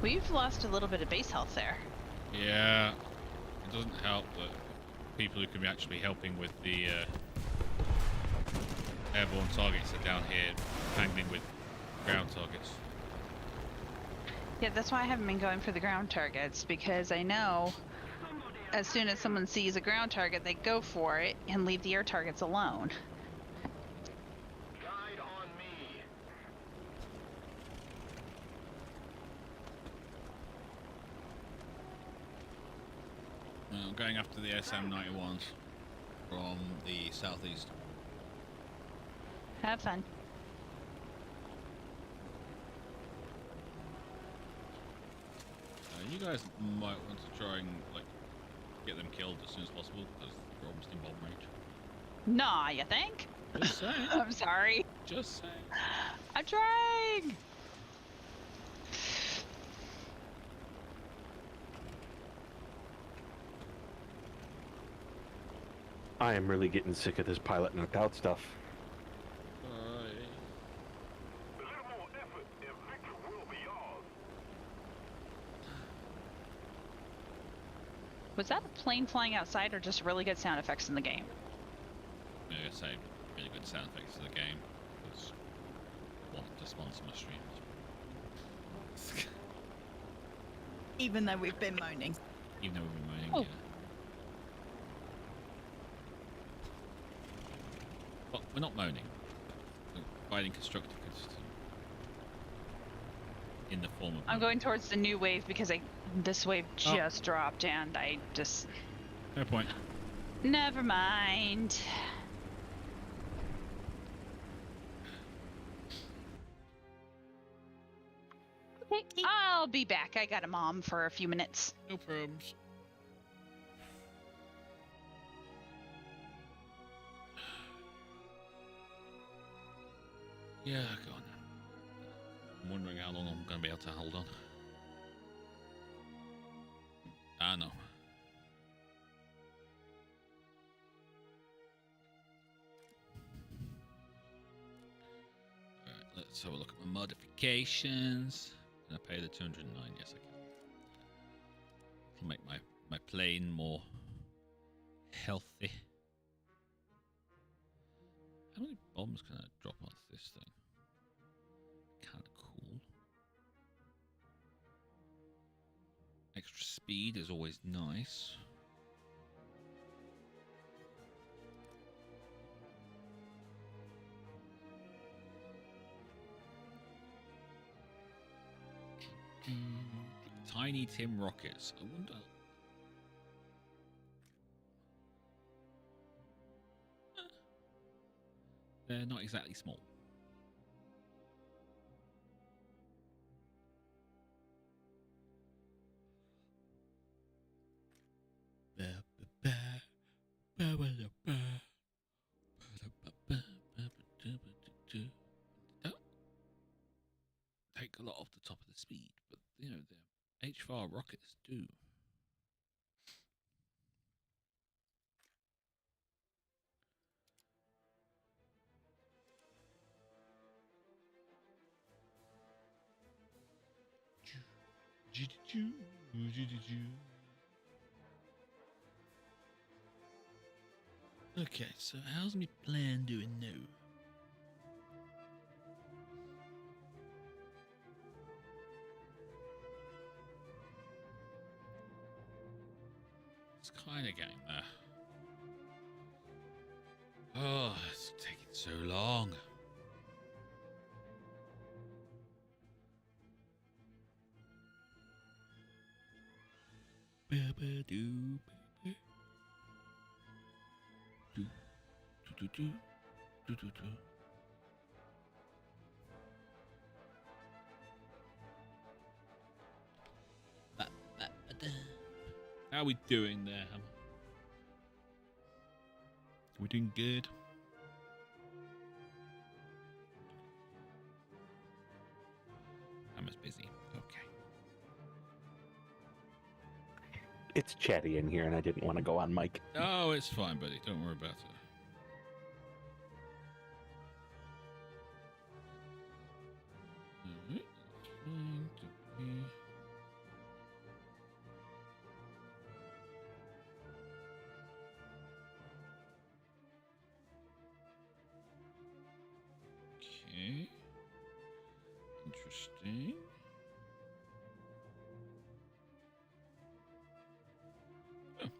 S6: We've lost a little bit of base health there.
S1: Yeah, it doesn't help that people who can be actually helping with the airborne targets are down here angling with ground targets.
S6: Yeah, that's why I haven't been going for the ground targets, because I know as soon as someone sees a ground target, they go for it and leave the air targets alone.
S4: Guide on me.
S1: I'm going after the SM-91s from the southeast.
S6: Have fun.
S1: You guys might want to try and like get them killed as soon as possible because they're almost in bomb range.
S6: Nah, you think?
S1: Just saying.
S6: I'm sorry.
S1: Just saying.
S6: I'm trying.
S3: I am really getting sick of this pilot knocked out stuff.
S4: A little more effort and victory will be ours.
S6: Was that a plane flying outside or just really good sound effects in the game?
S1: I'm gonna say really good sound effects to the game. Because want to sponsor my streams.
S2: Even though we've been moaning.
S1: Even though we've been moaning,
S6: Oh.
S1: yeah. But we're not moaning. We're providing constructive criticism. In the form of...
S6: I'm going towards the new wave because this wave
S1: Oh.
S6: just dropped and I just...
S1: No point.
S6: Never mind. Okay, I'll be back. I got a mom for a few minutes.
S1: No problems. Yeah, go on. I'm wondering how long I'm going to be able to hold on. I know. Alright, let's have a look at my modifications. Can I pay the 209? Yes, I can. It'll make my plane more healthy. How many bombs can I drop onto this thing? Kind of cool. Extra speed is always nice. Tiny Tim rockets. I wonder. They're not exactly small. Don't take a lot off the top of the speed, but you know the H-far rockets do. Okay, so how's my plan doing now? It's kind of getting there. Oh, it's taking so long. How are we doing there, Hammer? We're doing good. Hammer's busy. Okay.
S3: It's chatty in here, and I didn't want to go on mic.
S1: Oh, it's fine, buddy. Don't worry about it. Alright, it's fine to be. Okay. Interesting. Oh.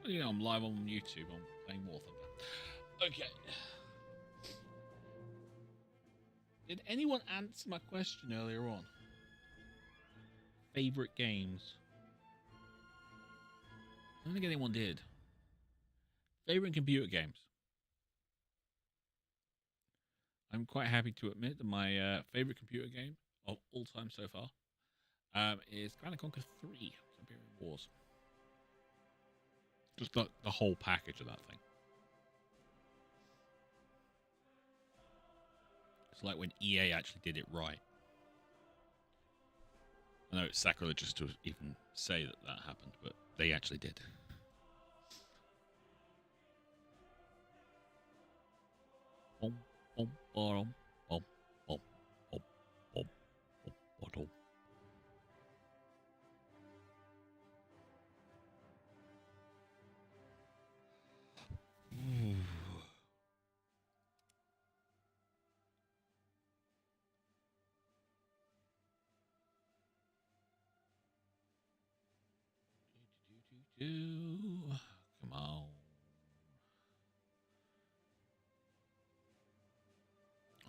S1: Well, you know, I'm live on YouTube. I'm playing War Thunder. Okay. Did anyone answer my question earlier on? Favorite games? I don't think anyone did. Favorite computer games? I'm quite happy to admit that my favorite computer game of all time so far is Command & Conquer 3: Imperial Wars. Just the whole package of that thing. It's like when EA actually did it right. I know it's sacrilegious to even say that that happened, but they actually did. Boom, boom, boom, boom, boom, boom, boom, boom, boom. Come on.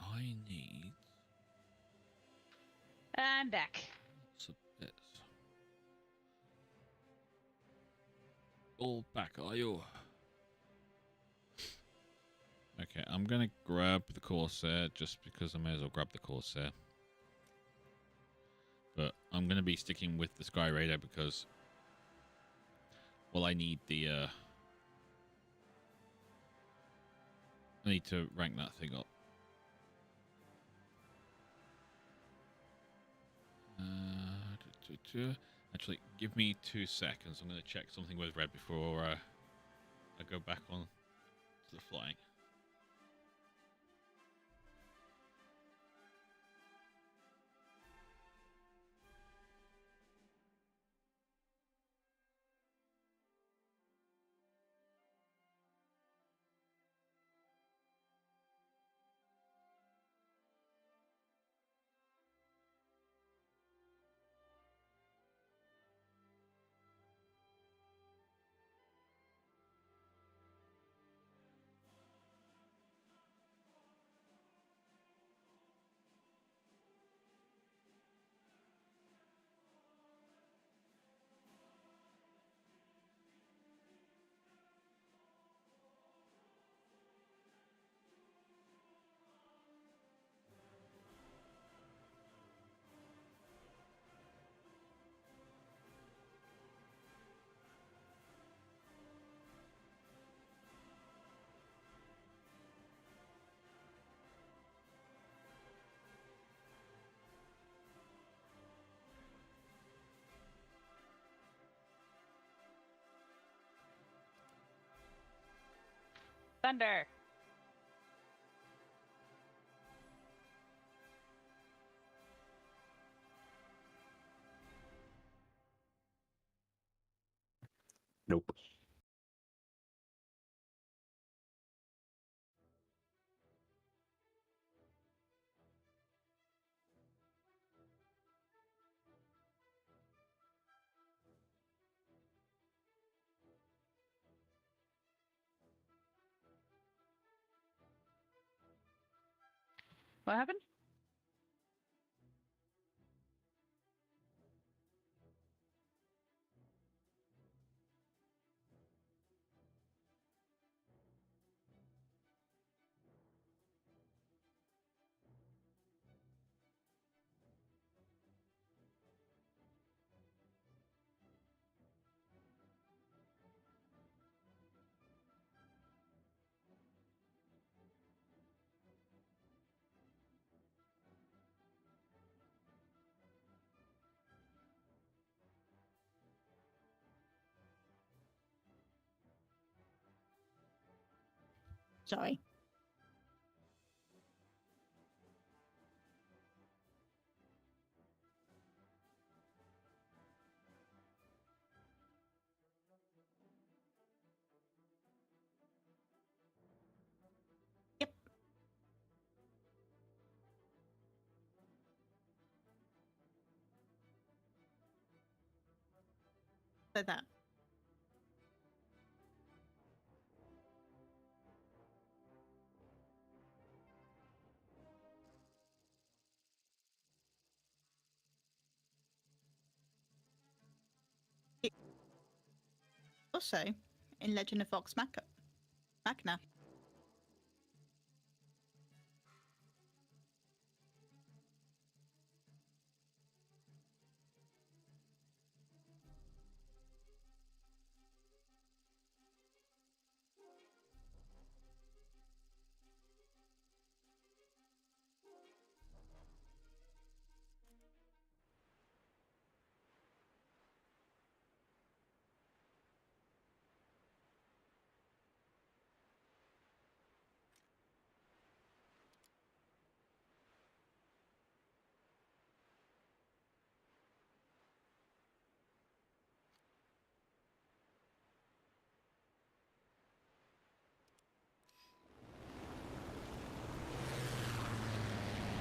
S1: I need
S6: I'm back.
S1: some bits. All back, are you? Okay, I'm gonna grab the Corsair just because I may as well grab the Corsair. But I'm gonna be sticking with the Sky Raider because, well, I need the I need to rank that thing up. Actually, give me 2 seconds. I'm going to check something with Red before I go back on to the flying.
S6: Thunder.
S3: Nope.
S6: What happened?
S2: Sorry. Yep. So that. Also, in Legend of Vox Machina.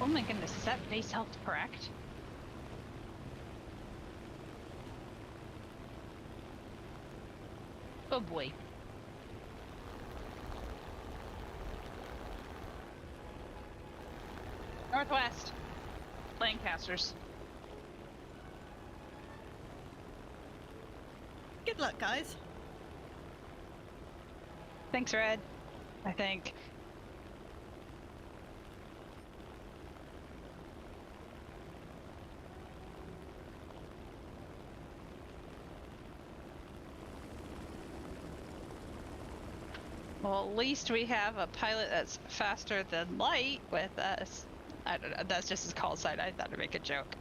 S6: Oh my goodness, is that base health correct? Oh boy. Northwest. Lancasters.
S2: Good luck, guys.
S6: Thanks, Red. I think. Well, at least we have a pilot that's faster than light with us. I don't know. That's just his call sign. I thought to make a joke.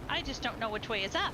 S6: I just don't know which way is up.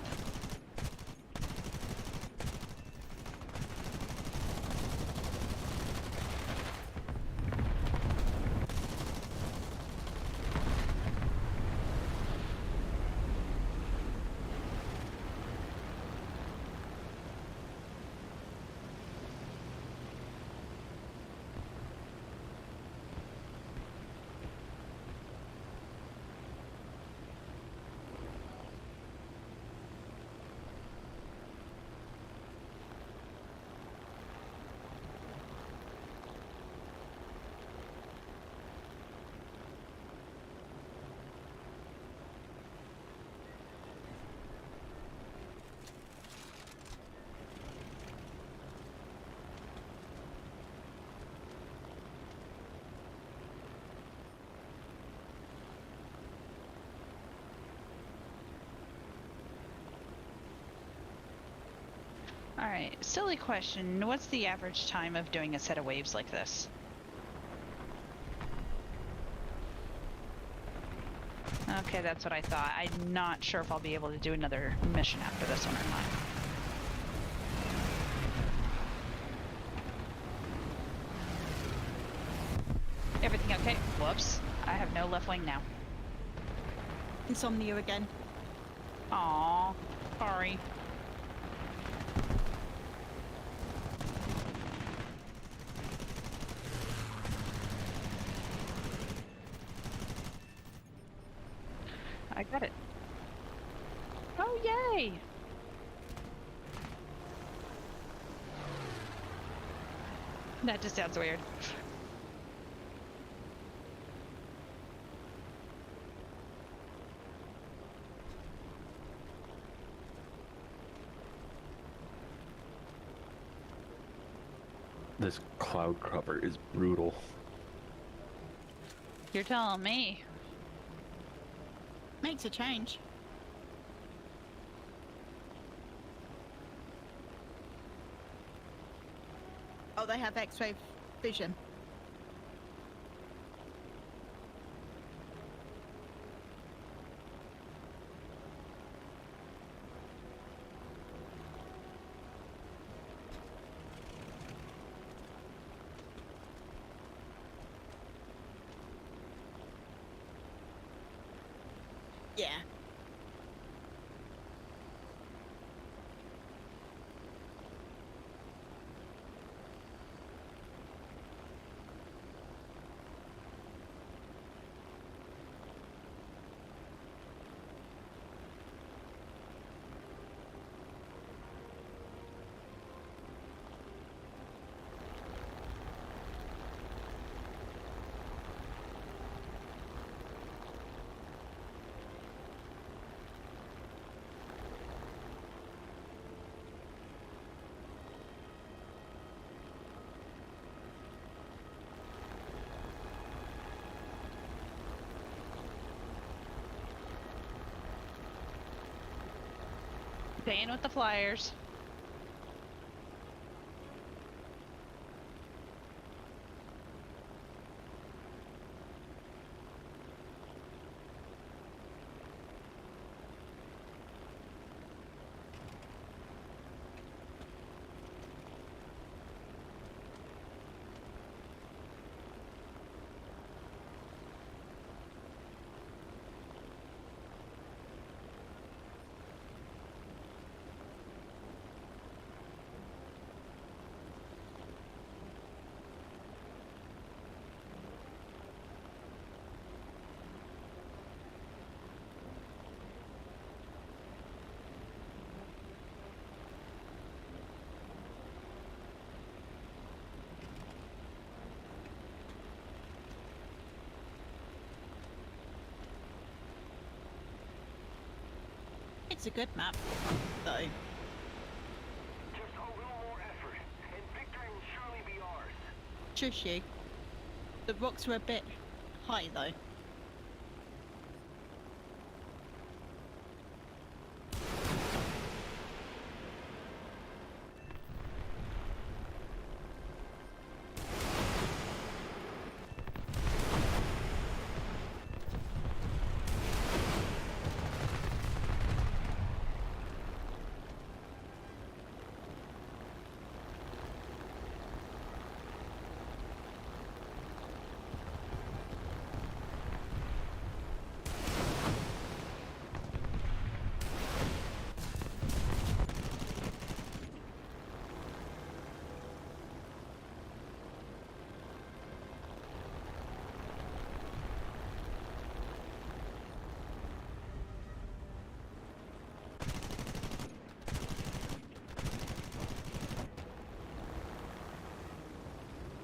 S6: Alright, silly question. What's the average time of doing a set of waves like this? Okay, that's what I thought. I'm not sure if I'll be able to do another mission after this one or not. Everything okay? Whoops. I have no left wing now.
S2: Insomnia again.
S6: Aww. Sorry. I got it. Oh, yay! That just sounds weird.
S3: This cloud cover is brutal.
S6: You're telling me.
S2: Makes a change. Oh, they have X-ray vision. Yeah.
S6: Staying with the flyers.
S2: It's a good map, though.
S4: Just a little more effort, and victory will surely be ours.
S2: Shush you. The rocks were a bit high, though.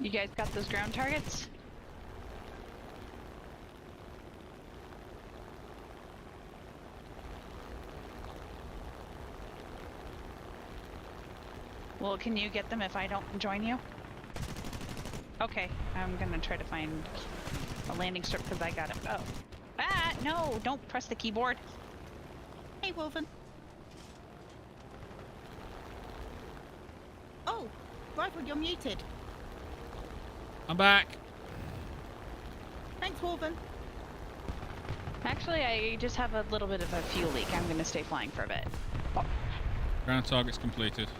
S6: You guys got those ground targets? Well, can you get them if I don't join you? Okay, I'm gonna try to find a landing strip because I got it. Oh. Ah, no, don't press the keyboard.
S2: Hey, Wolven. Oh, Rifle, you're muted.
S1: I'm back.
S2: Thanks, Wolven.
S6: Actually, I just have a little bit of a fuel leak. I'm gonna stay flying for a bit.
S1: Ground targets completed.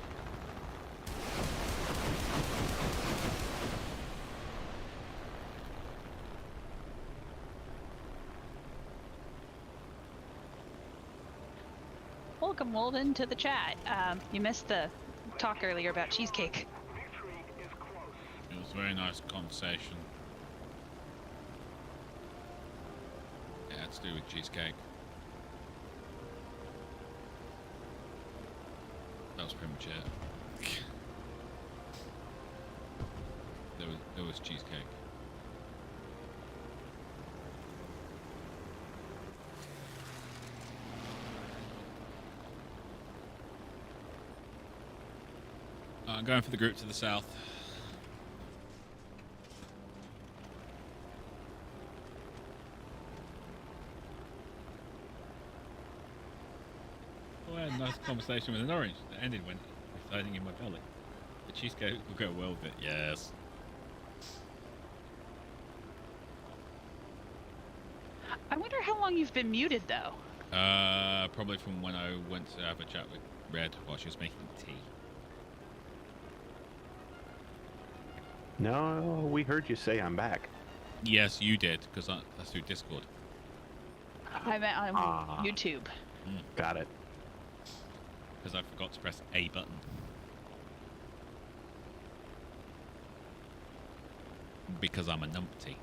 S6: Welcome, Wolven, to the chat. You missed the talk earlier about cheesecake.
S4: Victory is close.
S1: It was a very nice conversation. Yeah, it's to do with cheesecake. That was pretty much it. There was cheesecake. I'm going for the group to the south. Well, I had a nice conversation with an orange that ended when residing in my belly. The cheesecake will go well with it, yes.
S6: I wonder how long you've been muted, though.
S1: Probably from when I went to have a chat with Red while she was making tea.
S3: No, we heard you say I'm back.
S1: Yes, you did, because that's through Discord.
S6: I meant on YouTube.
S3: Got it.
S1: Because I forgot to press A button. Because I'm a numpty.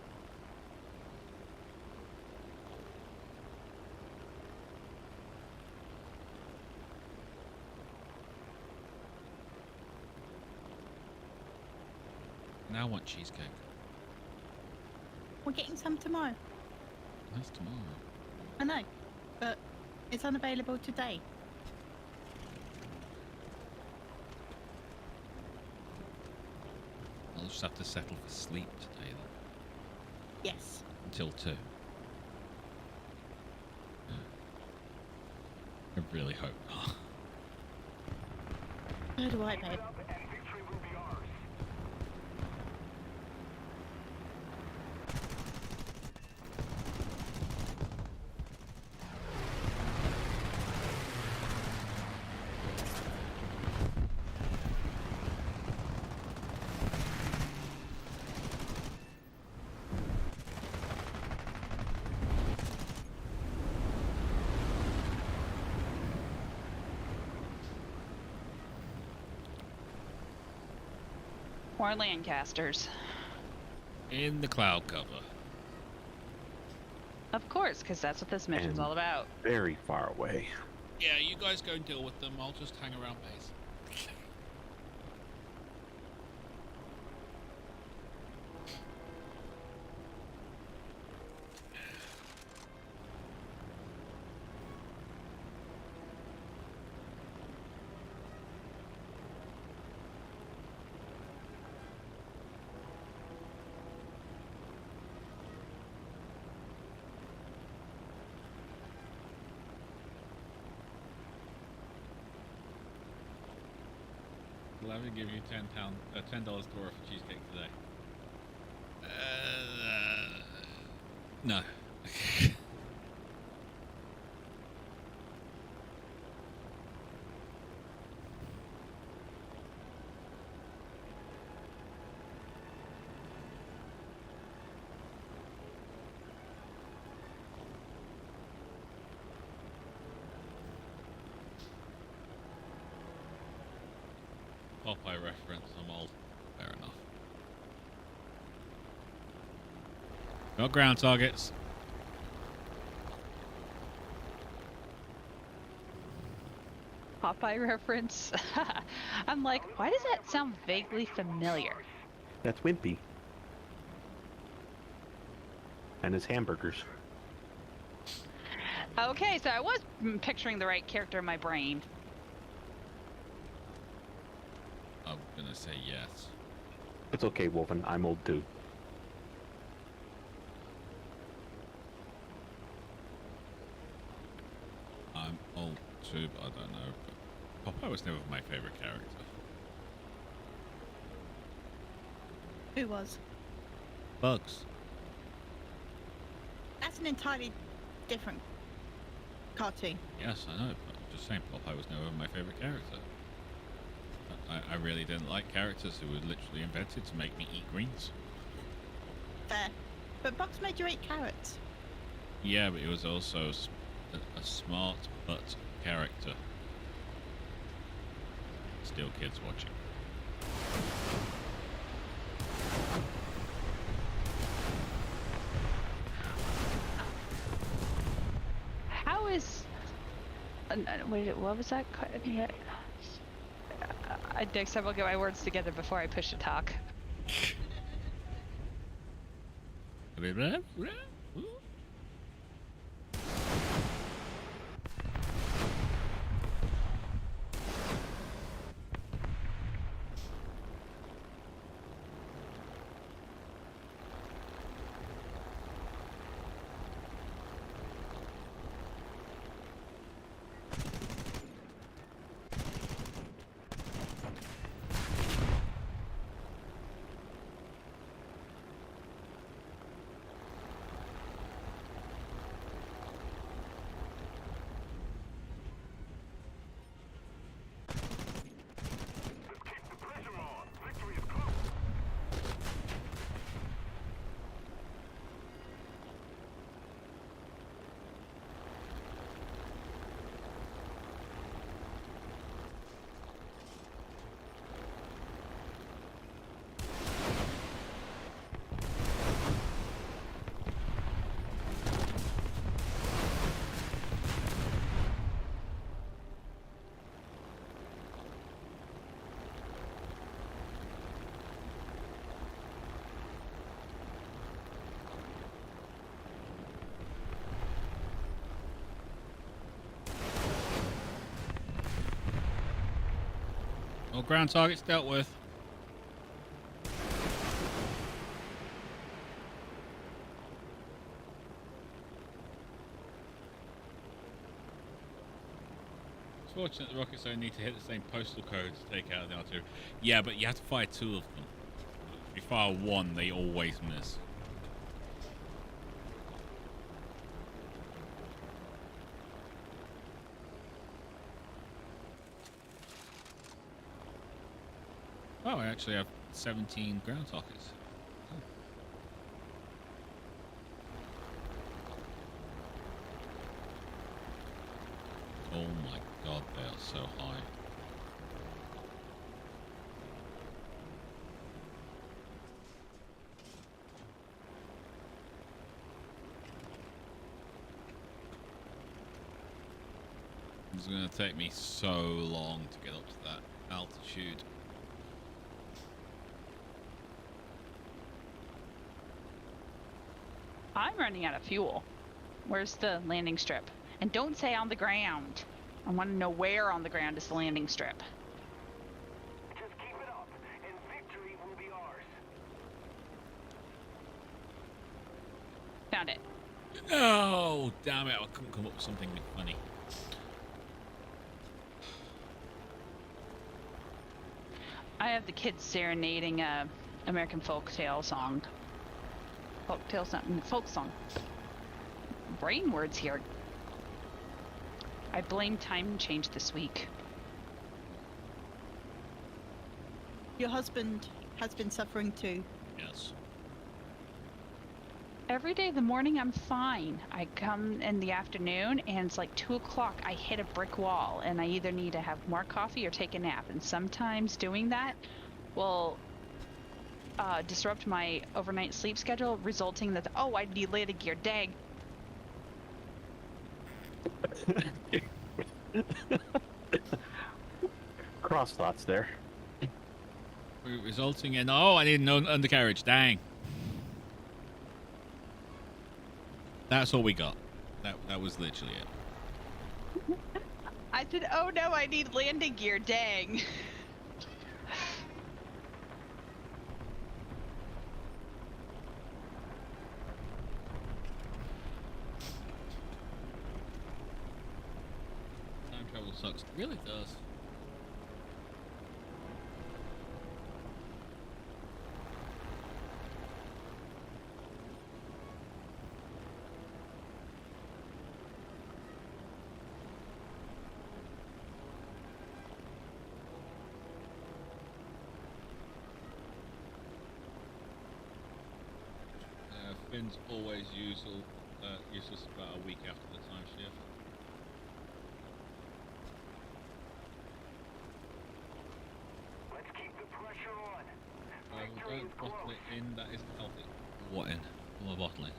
S1: Now I want cheesecake.
S2: We're getting some tomorrow.
S1: That's tomorrow.
S2: I know, but it's unavailable today.
S1: I'll just have to settle for sleep today then.
S2: Yes.
S1: Until 2. I really hope not.
S2: So do I,
S4: Keep
S2: babe.
S4: it up and victory will be ours.
S6: More Lancasters.
S1: In the cloud cover.
S6: Of course, because that's what this mission's
S3: And-
S6: all about.
S3: Very far away.
S8: Yeah, you guys go and deal with them. I'll just hang around base.
S1: Will I ever give you $10 to order for cheesecake today? No. Popeye reference, I'm old. Fair enough. Got ground targets.
S6: Popeye reference. I'm like, why does that sound vaguely familiar?
S3: That's Wimpy. And his hamburgers.
S6: Okay, so I was picturing the right character in my brain.
S1: I'm gonna say yes.
S3: It's okay, Wolfen. I'm old too.
S1: I'm old too, but I don't know. But Popeye was never my favorite character.
S2: Who was?
S1: Bugs.
S2: That's an entirely different cartoon.
S1: Yes, I know, but I'm just saying Popeye was never my favorite character. I really didn't like characters who were literally invented to make me eat greens.
S2: Fair. But Bugs made you eat carrots.
S1: Yeah, but he was also a smart but character. Still kids watching.
S6: How is... wait, what was that? Next time I'll get my words together before I push to talk.
S4: Let's keep the pressure on. Victory is close.
S1: All ground targets dealt with. It's fortunate the rockets only need to hit the same postal code to take out the artillery. Yeah, but you have to fire 2 of them. If you fire 1, they always miss. Oh, I actually have 17 ground targets. Oh my god, they are so high. It's going to take me so long to get up to that altitude.
S6: I'm running out of fuel. Where's the landing strip? And don't say on the ground. I want to know where on the ground is the landing strip.
S4: Just keep it up, and victory will be ours.
S6: Found it.
S1: Oh, damn it. I couldn't come up with something funny.
S6: I have the kids serenading a American folktale song. Folktale song. Folk song. Brain words here. I blame time change this week.
S2: Your husband has been suffering too.
S1: Yes.
S6: Every day in the morning I'm fine. I come in the afternoon and it's like 2 o'clock. I hit a brick wall and I either need to have more coffee or take a nap. And sometimes doing that will disrupt my overnight sleep schedule, resulting that, oh, I need landing gear, dang.
S3: Cross thoughts there.
S1: Resulting in, oh, I need an undercarriage, dang. That's all we got. That was literally it.
S6: I said, oh no, I need landing gear, dang.
S1: Time travel sucks. It really does. Fins always useless about a week after the time shift.
S4: Let's keep the pressure on. Victory is
S1: Don't
S4: close.
S1: bottle it in, that isn't healthy. What in? What am I bottling?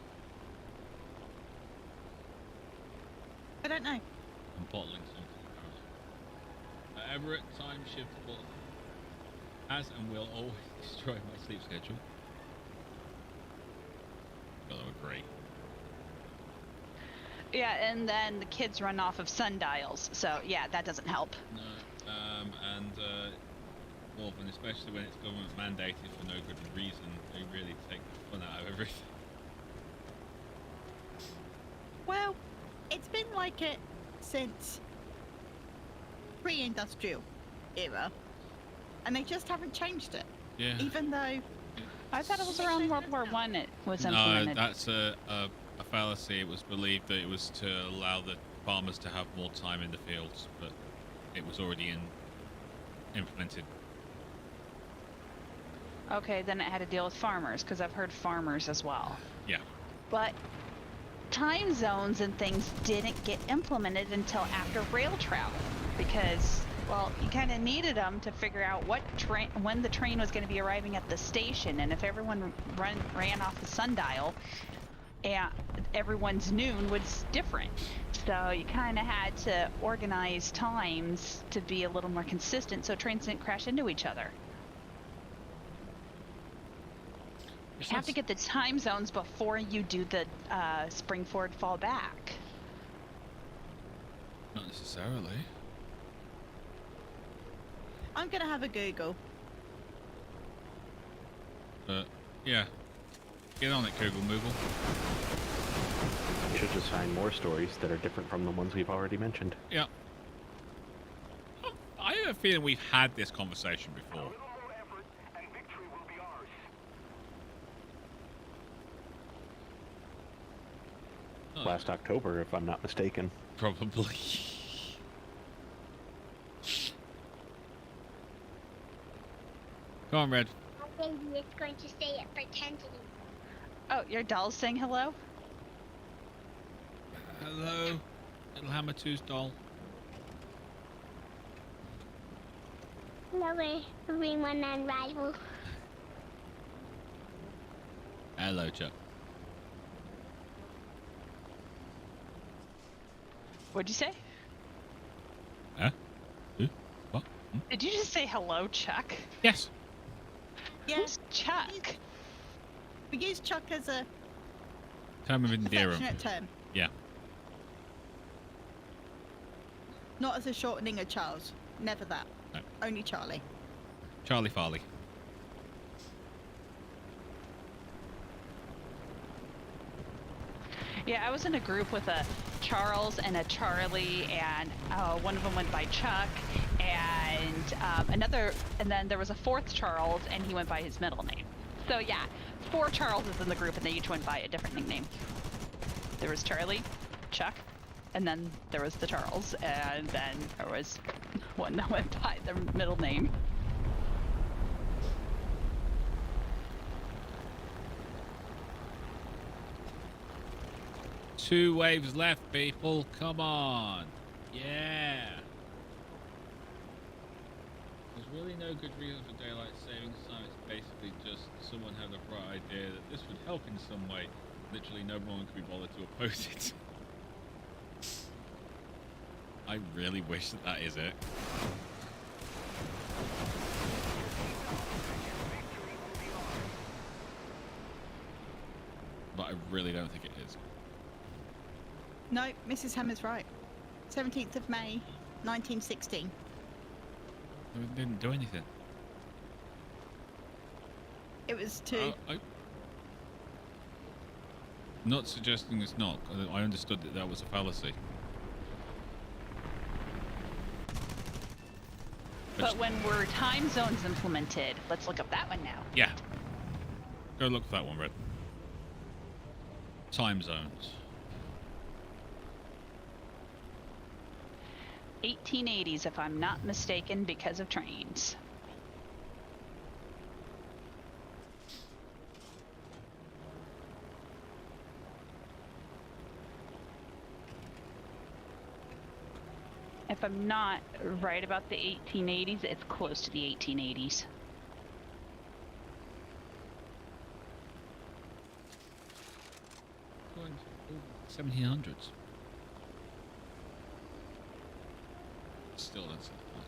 S2: I don't know.
S1: I'm bottling something apparently. Everett time shift will has and will always destroy my sleep schedule. I agree.
S6: Yeah, and then the kids run off of sundials, so yeah, that doesn't help.
S1: No, well, and especially when it's government mandated for no good reason, they really take the fun out of everything.
S2: Well, it's been like it since pre-industrial era, and they just haven't changed it.
S1: Yeah.
S2: Even though
S6: I thought it was around World War One it was
S1: No,
S6: implemented.
S1: that's a fallacy. It was believed that it was to allow the farmers to have more time in the fields, but it was already implemented.
S6: Okay, then it had to deal with farmers, because I've heard farmers as well.
S1: Yeah.
S6: But time zones and things didn't get implemented until after rail travel, because, well, you kind of needed them to figure out when the train was going to be arriving at the station, and if everyone ran off the sundial, and everyone's noon was different. So you kind of had to organize times to be a little more consistent so trains didn't crash into each other. You have to get the time zones before you do the spring forward, fall back.
S1: Not necessarily.
S2: I'm gonna have a Google.
S1: But yeah, get on it, Google Moogle.
S3: You should just find more stories that are different from the ones we've already mentioned.
S1: Yeah. a feeling we've had this conversation before.
S4: A little more effort, and victory will be ours.
S1: Oh,
S3: Last October, if I'm not mistaken.
S1: probably. Come on, Red.
S5: My baby is going to stay at pretending.
S6: Oh, your doll's saying hello?
S8: Hello, little Hammer Two's doll.
S5: Hello, everyone on Rival.
S1: Hello, Chuck.
S6: What'd you say?
S1: Huh? Who? What?
S6: Did you just say hello, Chuck?
S1: Yes.
S2: Yeah,
S6: Who's Chuck?
S2: we use Chuck as a
S1: Term of endearment.
S2: affectionate term,
S1: Yeah.
S2: not as a shortening of Charles. Never that.
S1: No.
S2: Only Charlie.
S1: Charlie Farley.
S6: Yeah, I was in a group with a Charles and a Charlie, and one of them went by Chuck, and then there was a fourth Charles, and he went by his middle name. So yeah, 4 Charleses in the group, and they each went by a different nickname. There was Charlie, Chuck, and then there was the Charles, and then there was one that went by their middle name.
S1: Two waves left, people. Come on. Yeah.
S8: There's really no good reason for daylight savings time. It's basically just someone had a bright idea that this would help in some way. Literally no one could be bothered to oppose it.
S1: I really wish that that is it. But I really don't think it is.
S2: No, Mrs. Hammer's right. 17th of May, 1916.
S1: We didn't do anything.
S2: It was to...
S1: Not suggesting it's not. I understood that that was a fallacy.
S6: But when were time zones implemented? Let's look up that one now.
S1: Yeah. Go look for that one, Red. Time zones.
S6: 1880s, if I'm not mistaken, because of trains. If I'm not right about the 1880s, it's close to the 1880s.
S1: Going to 1700s. Still, that's not fun.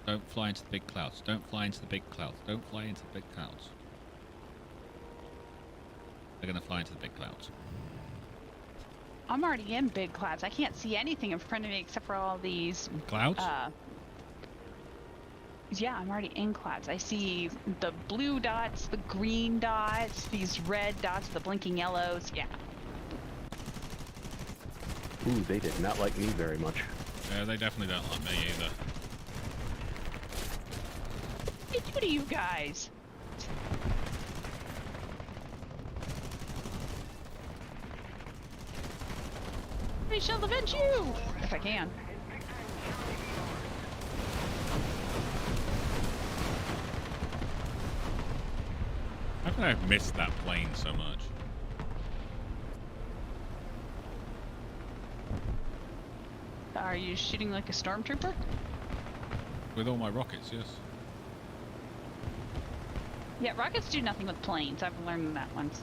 S1: Don't fly into the big clouds. Don't fly into the big clouds. Don't fly into the big clouds. They're gonna fly into the big clouds.
S6: I'm already in big clouds. I can't see anything in front of me except for all these
S1: Clouds?
S6: yeah, I'm already in clouds. I see the blue dots, the green dots, these red dots, the blinking yellows. Yeah.
S3: Ooh, they did not like me very much.
S1: Yeah, they definitely don't like me either.
S6: What did I do to you guys? I shall avenge you! If I can.
S1: How can I have missed that plane so much?
S6: Are you shooting like a stormtrooper?
S1: With all my rockets, yes.
S6: Yeah, rockets do nothing with planes. I've learned that once.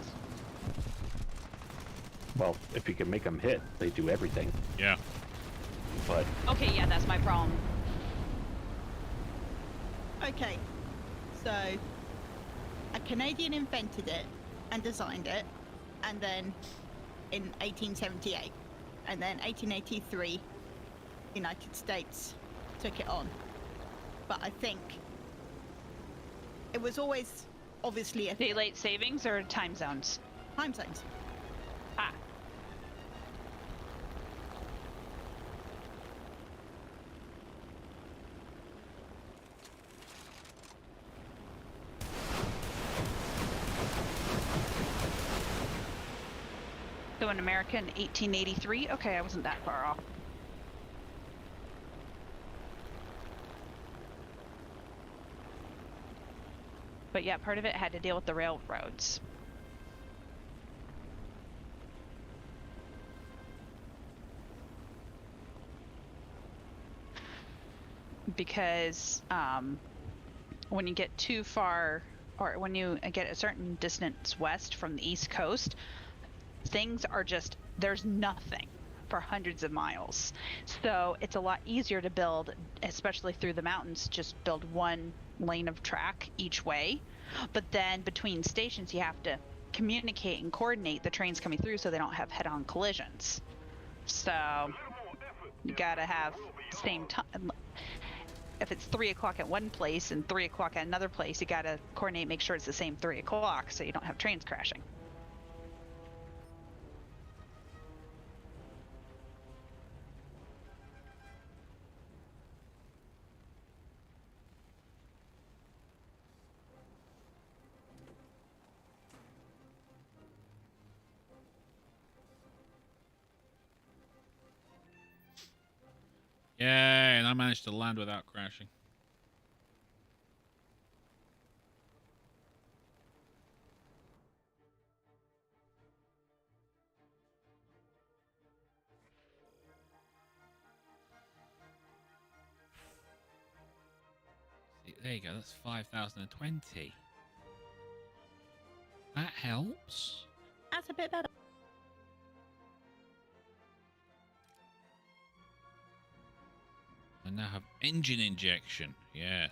S3: Well, if you can make them hit, they do everything.
S1: Yeah.
S3: But
S6: Okay, yeah, that's my problem.
S2: Okay, so a Canadian invented it and designed it, and then in 1878, and then 1883, United States took it on. But I think it was always obviously a
S6: Daylight savings or time zones?
S2: time zones.
S6: Ah. also in America in 1883. Okay, I wasn't that far off. But yeah, part of it had to deal with the railroads. Because when you get too far, or when you get a certain distance west from the East Coast, things are just, there's nothing for hundreds of miles. So it's a lot easier to build, especially through the mountains, just build one lane of track each way. But then between stations, you have to communicate and coordinate the trains coming through so they don't have head-on collisions. So you gotta have the same time. If it's 3 o'clock at one place and 3 o'clock at another place, you gotta coordinate, make sure it's the same 3 o'clock so you don't have trains crashing.
S1: Yay, and I managed to land without crashing. See, there you go, that's 5,020. That helps.
S2: That's a bit better.
S1: I now have engine injection. Yes.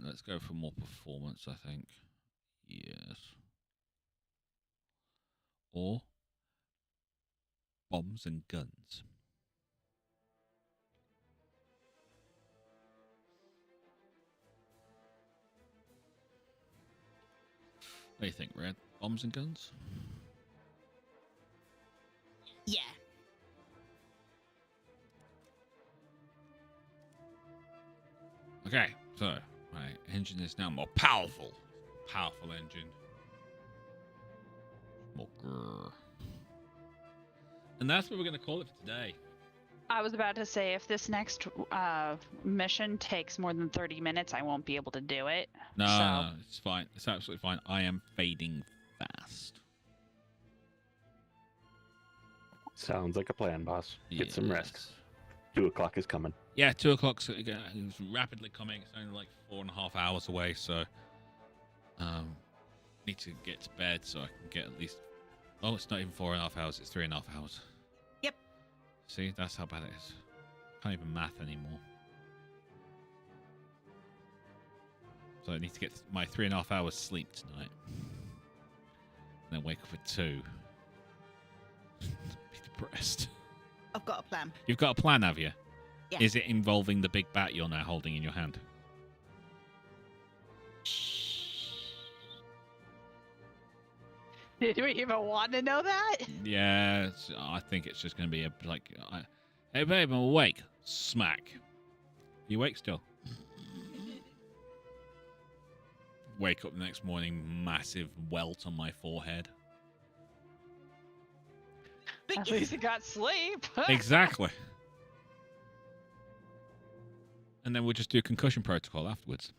S1: Let's go for more performance, I think. Yes. Or bombs and guns. What do you think, Red? Bombs and guns?
S2: Yeah.
S1: Okay, so my engine is now more powerful. Powerful engine. More grrr. And that's what we're going to call it for today.
S6: I was about to say, if this next mission takes more than 30 minutes, I won't be able to do it.
S1: No,
S6: so.
S1: no, it's fine. It's absolutely fine. I am fading fast.
S3: Sounds like a plan, boss. Get some rest.
S1: Yes.
S3: 2 o'clock is coming.
S1: Yeah, 2 o'clock's it's rapidly coming. It's only like 4.5 hours away, so need to get to bed so I can get at least. Oh, it's not even 4.5 hours. It's 3.5 hours.
S2: Yep.
S1: See, that's how bad it is. Can't even math anymore. So I need to get my 3.5 hours sleep tonight, and then wake up at 2. Be depressed.
S2: I've got a plan.
S1: You've got a plan, have you?
S2: Yeah.
S1: Is it involving the big bat you're now holding in your hand?
S6: Did we even want to know that?
S1: Yeah, I think it's just going to be hey babe, I'm awake. Smack. You awake still? Wake up the next morning, massive welt on my forehead.
S6: At least you got sleep.
S1: Exactly. And then we'll just do concussion protocol afterwards.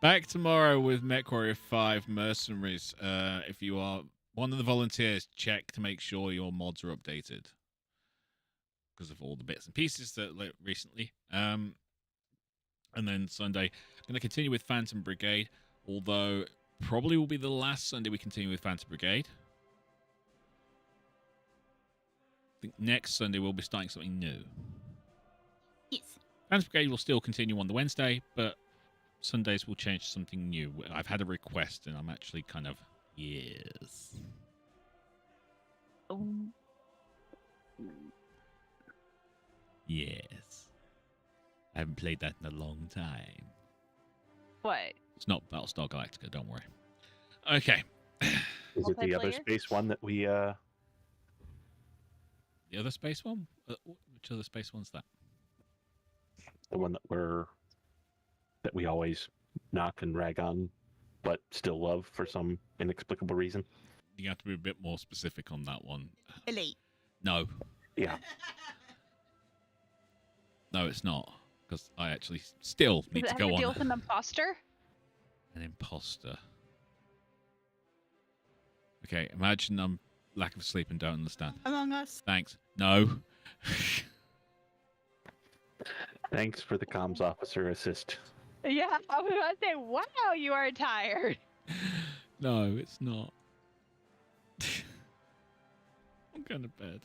S1: Back tomorrow with MechWarrior 5 Mercenaries. If you are one of the volunteers, check to make sure your mods are updated because of all the bits and pieces that recently. And then Sunday, I'm going to continue with Phantom Brigade, although probably will be the last Sunday we continue with Phantom Brigade. I think next Sunday we'll be starting something new.
S2: Yes.
S1: Phantom Brigade will still continue on the Wednesday, but Sundays will change to something new. I've had a request, and I'm actually kind of, yes.
S6: Oh.
S1: Yes. I haven't played that in a long time.
S6: What?
S1: It's not Battlestar Galactica, don't worry. Okay.
S3: Is it the other
S6: Multiplayer?
S3: space one that we
S1: The other space one? Which other space one's that?
S3: the one that we always knock and rag on, but still love for some inexplicable reason?
S1: You have to be a bit more specific on that one.
S2: Elite.
S1: No.
S3: Yeah.
S1: No, it's not. Because I actually still need
S6: Does
S1: to
S6: it
S1: go
S6: have to
S1: on.
S6: deal with an imposter?
S1: An imposter. Okay, imagine I'm lack of sleep and don't understand.
S2: Among Us.
S1: Thanks. No.
S3: Thanks for the comms officer assist.
S6: Yeah, I was about to say, wow, you are tired.
S1: No, it's not. I'm going to bed.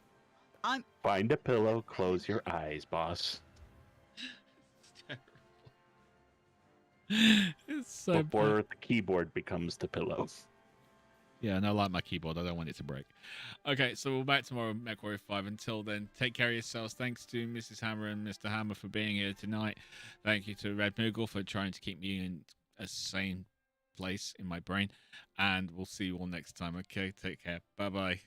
S3: Find a pillow, close your eyes, boss.
S1: It's terrible. It's so
S3: Before
S1: bad.
S3: the keyboard becomes the pillow.
S1: Yeah, and I like my keyboard. I don't want it to break. Okay, so we're back tomorrow, MechWarrior 5. Until then, take care of yourselves. Thanks to Mrs. Hammer and Mr. Hammer for being here tonight. Thank you to Red Moogle for trying to keep me in a sane place in my brain. And we'll see you all next time. Okay, take care. Bye-bye.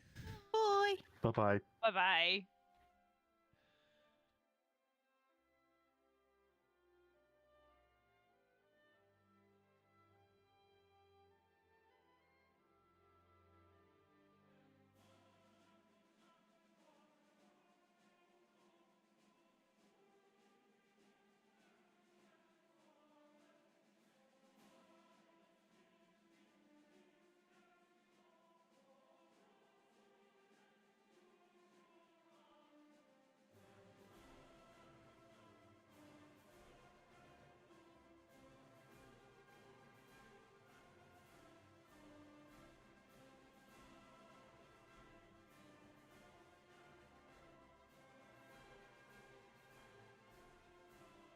S2: Bye.
S3: Bye-bye.
S6: Bye-bye.